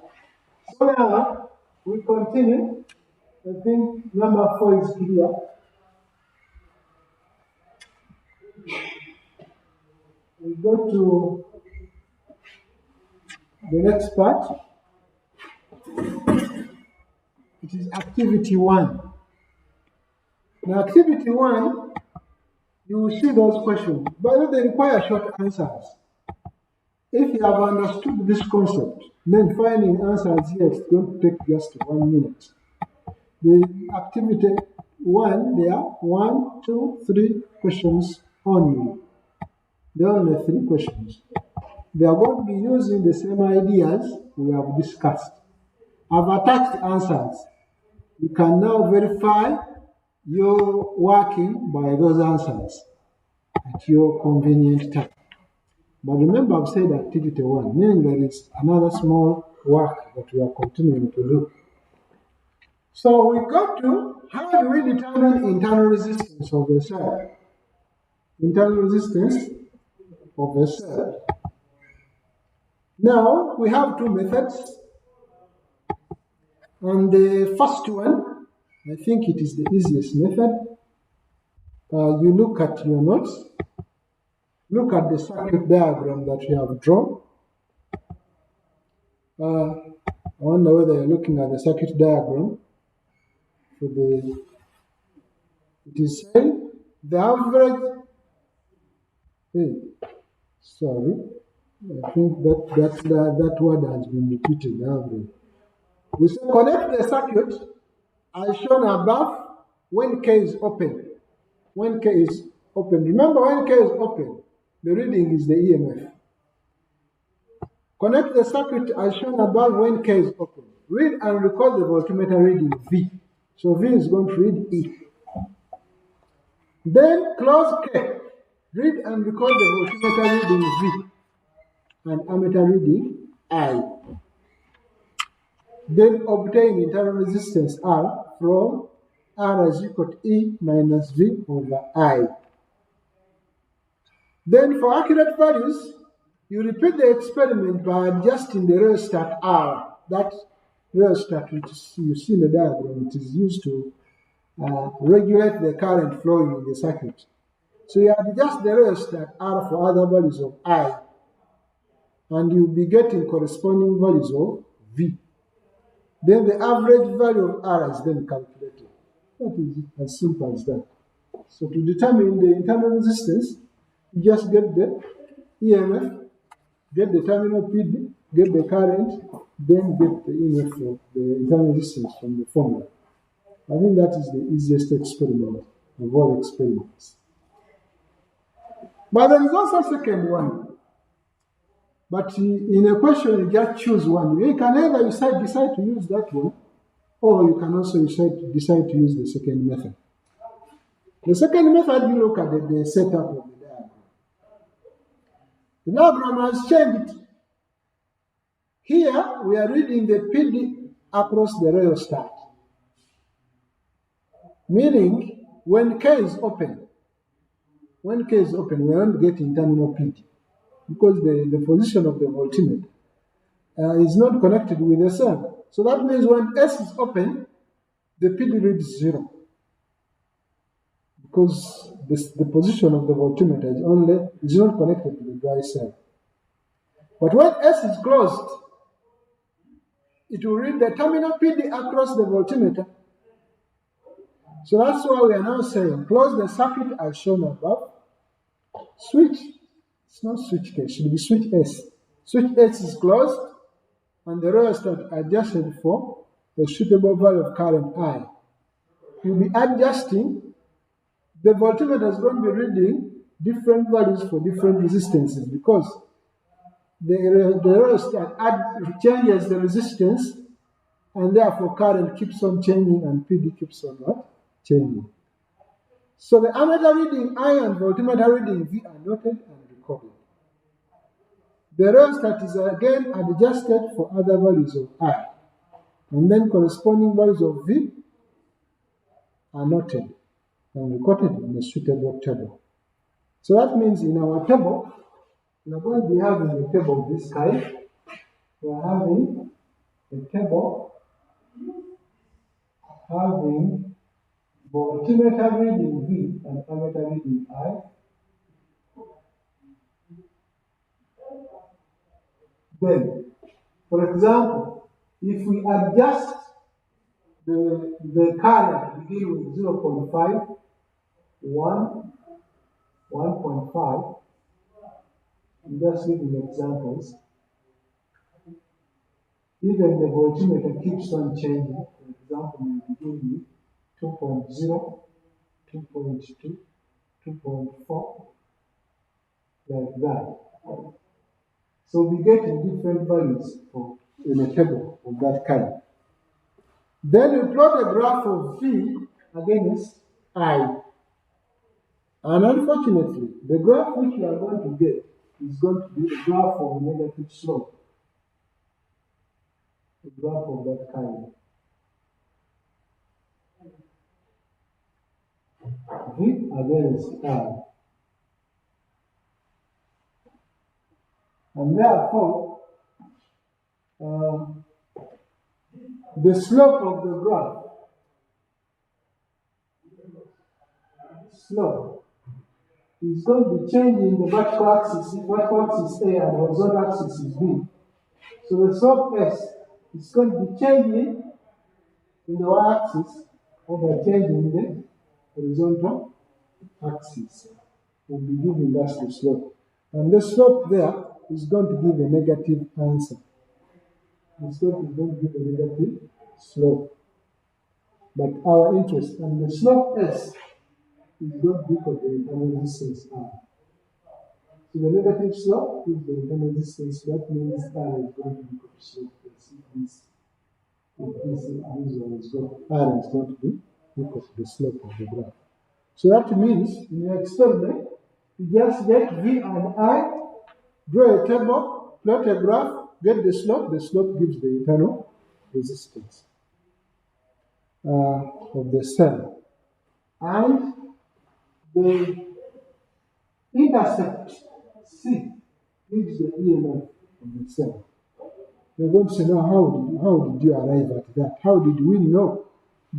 So now we continue. I think number 4 is clear. We go to the next part. It is activity 1. Now, activity 1, you will see those questions, but they require short answers. If you have understood this concept, then finding answers here is going to take just 1 minute. The activity 1, there are 1, 2, 3 questions only. There are only 3 questions. They are going to be using the same ideas we have discussed. I've attached answers. You can now verify your working by those answers at your convenient time. But remember, I've said activity 1, meaning there is another small work that we are continuing to do. So we got to, how do we determine internal resistance of a cell? Internal resistance of a cell. Now, we have 2 methods. And the first one, I think it is the easiest method. You look at your notes. Look at the circuit diagram that you have drawn. I wonder whether you're looking at the circuit diagram. It is saying the average. I think that word has been repeated. Average. We say connect the circuit as shown above when K is open. When K is open. Remember, when K is open, the reading is the EMF. Connect the circuit as shown above when K is open. Read and record the voltmeter reading V. So V is going to read E. Then close K. Read and record the voltmeter reading V and ammeter reading I. Then obtain internal resistance R from R is equal to E minus V over I. Then for accurate values, you repeat the experiment by adjusting the rheostat R. That rheostat, which you see in the diagram, it is used to regulate the current flowing in the circuit. So you adjust the rheostat R for other values of I, and you'll be getting corresponding values of V. Then the average value of R is then calculated. That is as simple as that. So to determine the internal resistance, you just get the EMF, get the terminal PD, get the current, then get the EMF of the internal resistance from the formula. I think that is the easiest experiment of all experiments. But there is also a second one. But in a question, you just choose one. You can either decide to use that one, or you can also decide to use the second method. The second method, you look at the setup of the diagram. The diagram has changed. Here, we are reading the PD across the rheostat. Meaning, when K is open, we are not getting terminal PD, because the position of the voltmeter is not connected with the cell. So that means when S is open, the PD reads 0, because the position of the voltmeter is not connected to the dry cell. But when S is closed, it will read the terminal PD across the voltmeter. So that's why we are now saying close the circuit as shown above. Switch, it's not switch K, it should be switch S. Switch S is closed. and the rheostat adjusted for a suitable value of current I. You'll be adjusting. The voltmeter is going to be reading different values for different resistances because the rheostat changes the resistance, and therefore current keeps on changing and PD keeps on what? Changing. So the ammeter reading I and voltmeter reading V are noted and recorded. The rheostat is again adjusted for other values of I, and then corresponding values of V are noted and recorded in a suitable table. So that means in our table, we are going to be having a table of this kind. We are having a table having voltmeter reading V and ammeter reading I. Then, for example, if we adjust the current begin with 0.5, 1, 1.5, I'm just giving examples. Even the voltmeter keeps on changing. For example, we begin with 2.0, 2.2, 2.4, like that. So we get different values in a table of that kind. Then we plot a graph of V against I. And unfortunately, the graph which we are going to get is going to be a graph of negative slope. A graph of that kind. V against I. And therefore, the slope of the graph, is going to be changing the vertical axis A and horizontal axis is B. So the slope S is going to be changing in the y-axis over changing the horizontal axis. Will be giving us the slope. And the slope there is going to give a negative answer. The slope is going to give a negative slope. But our interest, and the slope S is going to be equal to the internal resistance R. So the negative slope is the internal resistance. That means R is going to be equal to slope S. If this one is going, R is going to be equal to the slope of the graph. So that means in your experiment, you just get V and I, draw a table, plot a graph, get the slope gives the internal resistance of the cell. And the intercept C gives the EMF of the cell. You're going to say, now how did you arrive at that? How did we know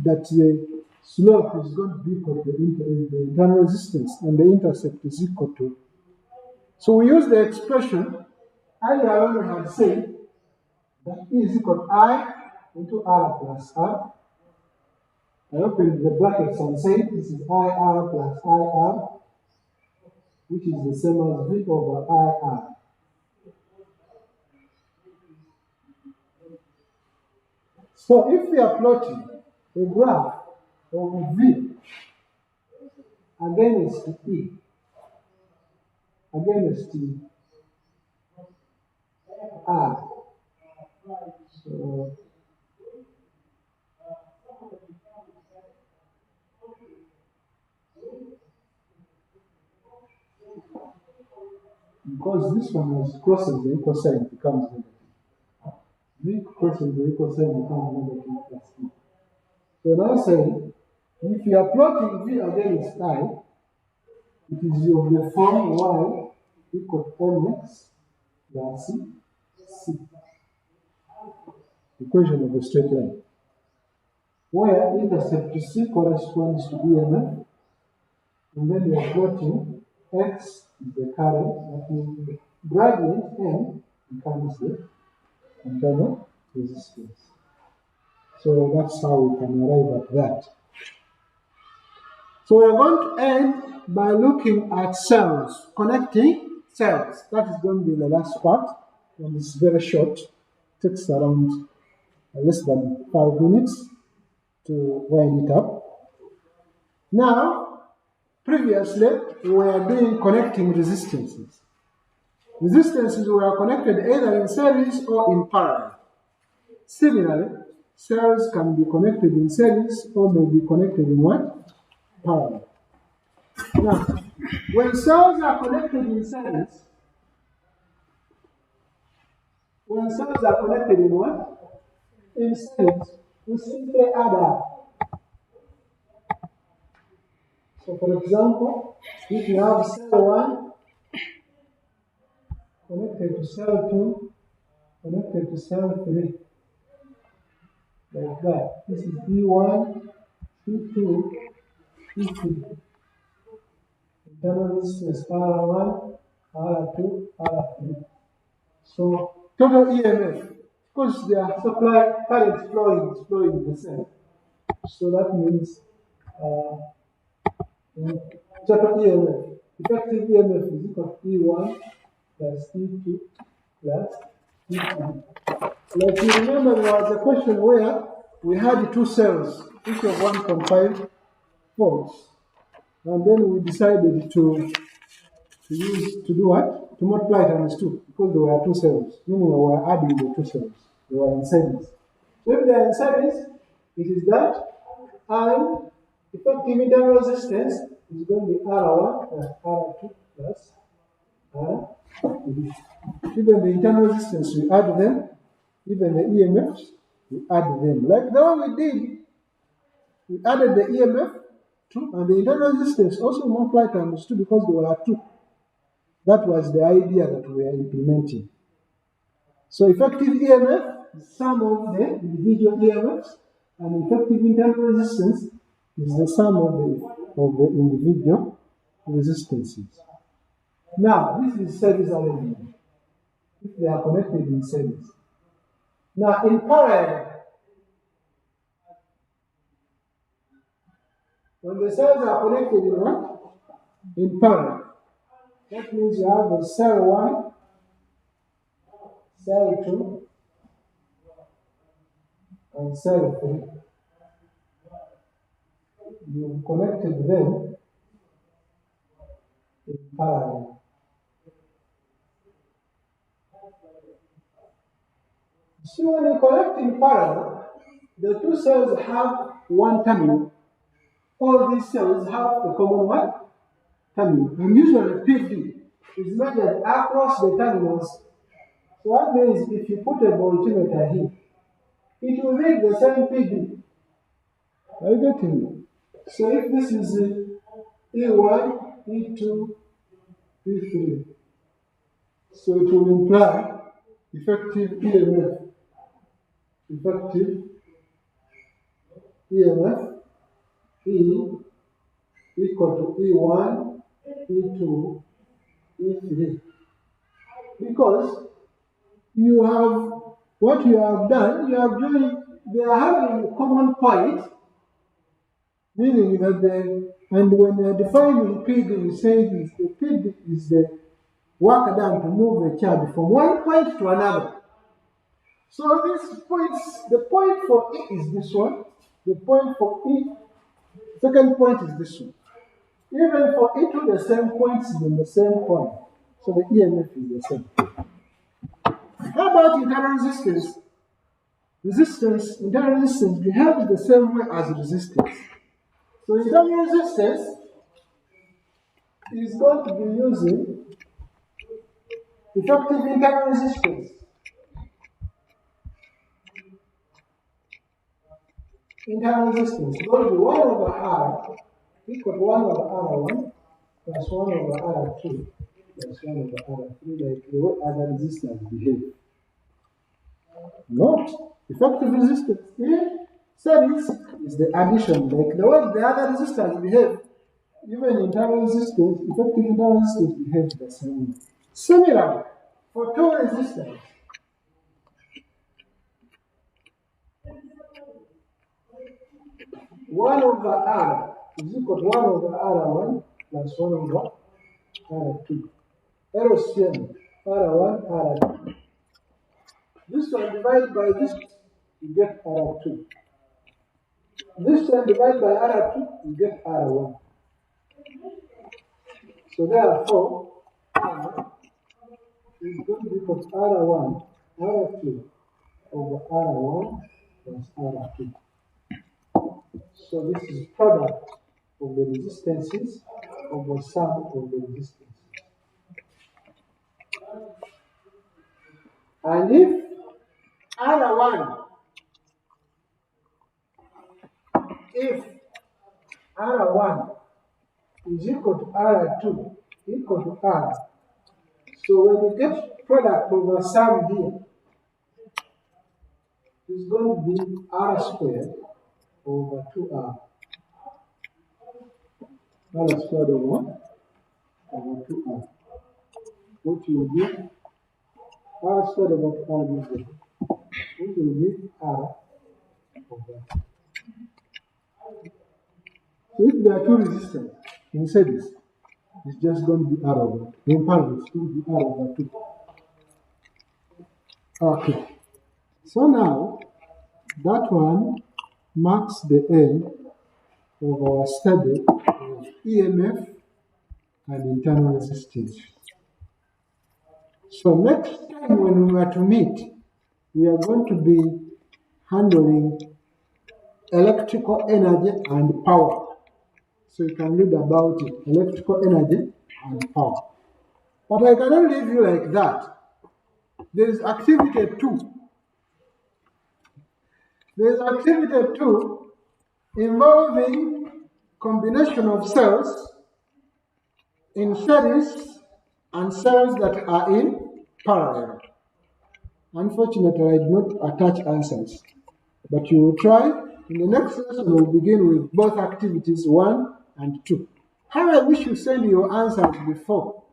that the slope is going to be equal to the internal resistance and the intercept is equal to? So we use the expression earlier on we had said that E is equal to I into R plus R. I opened the brackets and said this is IR plus IR, which is the same as V over IR. So if we are plotting a graph of V against E, against R, so because this one is crossing the equal sign, it becomes negative. V crossing the equal sign becomes negative plus E. So now saying, if you are plotting V against I, it is of the form Y equal to mx plus C. Equation of a straight line. Where intercept C corresponds to EMF, and then you are plotting X is the current, that means the gradient M becomes the internal resistance. So that's how we can arrive at that. So we're going to end by looking at cells, connecting cells. That is going to be the last part, and it's very short. takes around less than 5 minutes to wind it up. Now, previously, we were doing connecting resistances. Resistances were connected either in series or in parallel. Similarly, cells can be connected in series or may be connected in what? Parallel. Now, when cells are connected in series, when cells are connected in what? In series, we simply add up. So, for example, if you have cell 1 connected to cell 2, connected to cell 3, like that. This is E1, E2, E3. Internal resistance R1, R2, R3. So total EMF, because their supply current flowing the cell. So that means total EMF, effective EMF is equal to E1 plus E2 plus E3. Like you remember, there was a question where we had two cells, each of 1.5 volts, and then we decided to do what? To multiply times 2, because there were two cells, meaning we were adding the two cells. They were in series. So if they are in series, it is that, and effective internal resistance is going to be R1 plus R2 plus R3. Even the internal resistance, we add them. Even the EMFs, we add them. Like the one we did, we added the EMF 2 and the internal resistance also multiplied times 2 because there were 2. That was the idea that we are implementing. So effective EMF is sum of the individual EMFs, and effective internal resistance is the sum of the individual resistances. Now, this is series arrangement, if they are connected in series. Now, in parallel, when the cells are connected in what? In parallel. That means you have the cell 1, cell 2, and cell 3. You connected them in parallel. So when you connect in parallel, the two cells have one terminal. All these cells have a common what? Terminal. And usually PD is measured across the terminals. So that means if you put a voltmeter here, it will read the same PD. Are you getting me? So if this is E1, E2, E3, so it will imply effective EMF. Effective EMF E equal to E1, E2, E3. Because you have, what you have done, you have joined, they are having a common point, meaning that and when you are defining PD, you say this, the PD is the work done to move the charge from one point to another. So these points, the point for E is this one, the point for E, second point is this one. Even for E2, the same point is in the same point. So the EMF is the same. How about internal resistance? Internal resistance behaves the same way as resistance. So internal resistance is going to be using effective internal resistance. Internal resistance is going to be 1 over R equal to 1 over R1 plus 1 over R2 plus 1 over R3, like the way other resistors behave. Not effective resistance in series is the addition, like the way the other resistors behave. Even internal resistance, effective internal resistance behaves the same way. Similarly, for two resistors, one over R is equal to 1 over R1 plus 1 over R2. LCM R1, R2. This one divided by this, you get R2. This one divided by R2, you get R1. So therefore, R is going to be equal to R1, R2 over R1 plus R2. So this is product of the resistances over sum of the resistances. And if R1, if R1 is equal to R2 equal to R, so when you get product over sum here, it's going to be R squared over 2R. R squared over 2R. What will give R squared over 2R is equal. What will give R over 2. So if there are two resistors inside this, it's just going to be R over 2. In parallel, it's going to be R over 2. Okay. So now, that one marks the end of our study of EMF and internal resistance. So next time when we are to meet, we are going to be handling electrical energy and power. So you can read about it, electrical energy and power. But I cannot leave you like that. There is activity 2. There is activity 2 involving combination of cells in series and cells that are in parallel. Unfortunately, I did not attach answers, but you will try. In the next lesson, we'll begin with both activities 1 and 2. How I wish you send your answers before,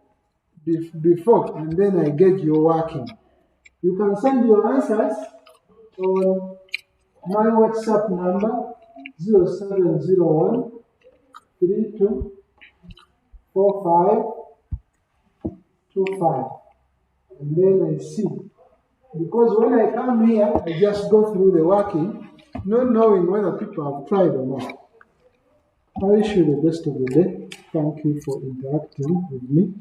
and then I get your working. You can send your answers on my WhatsApp number 0701 324525, and then I see. Because when I come here, I just go through the working, not knowing whether people have tried or not. I wish you the best of the day. Thank you for interacting with me.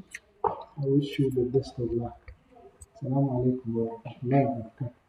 I wish you the best of luck. Assalamu alaikum wa rahmatullahi wa barakatuh.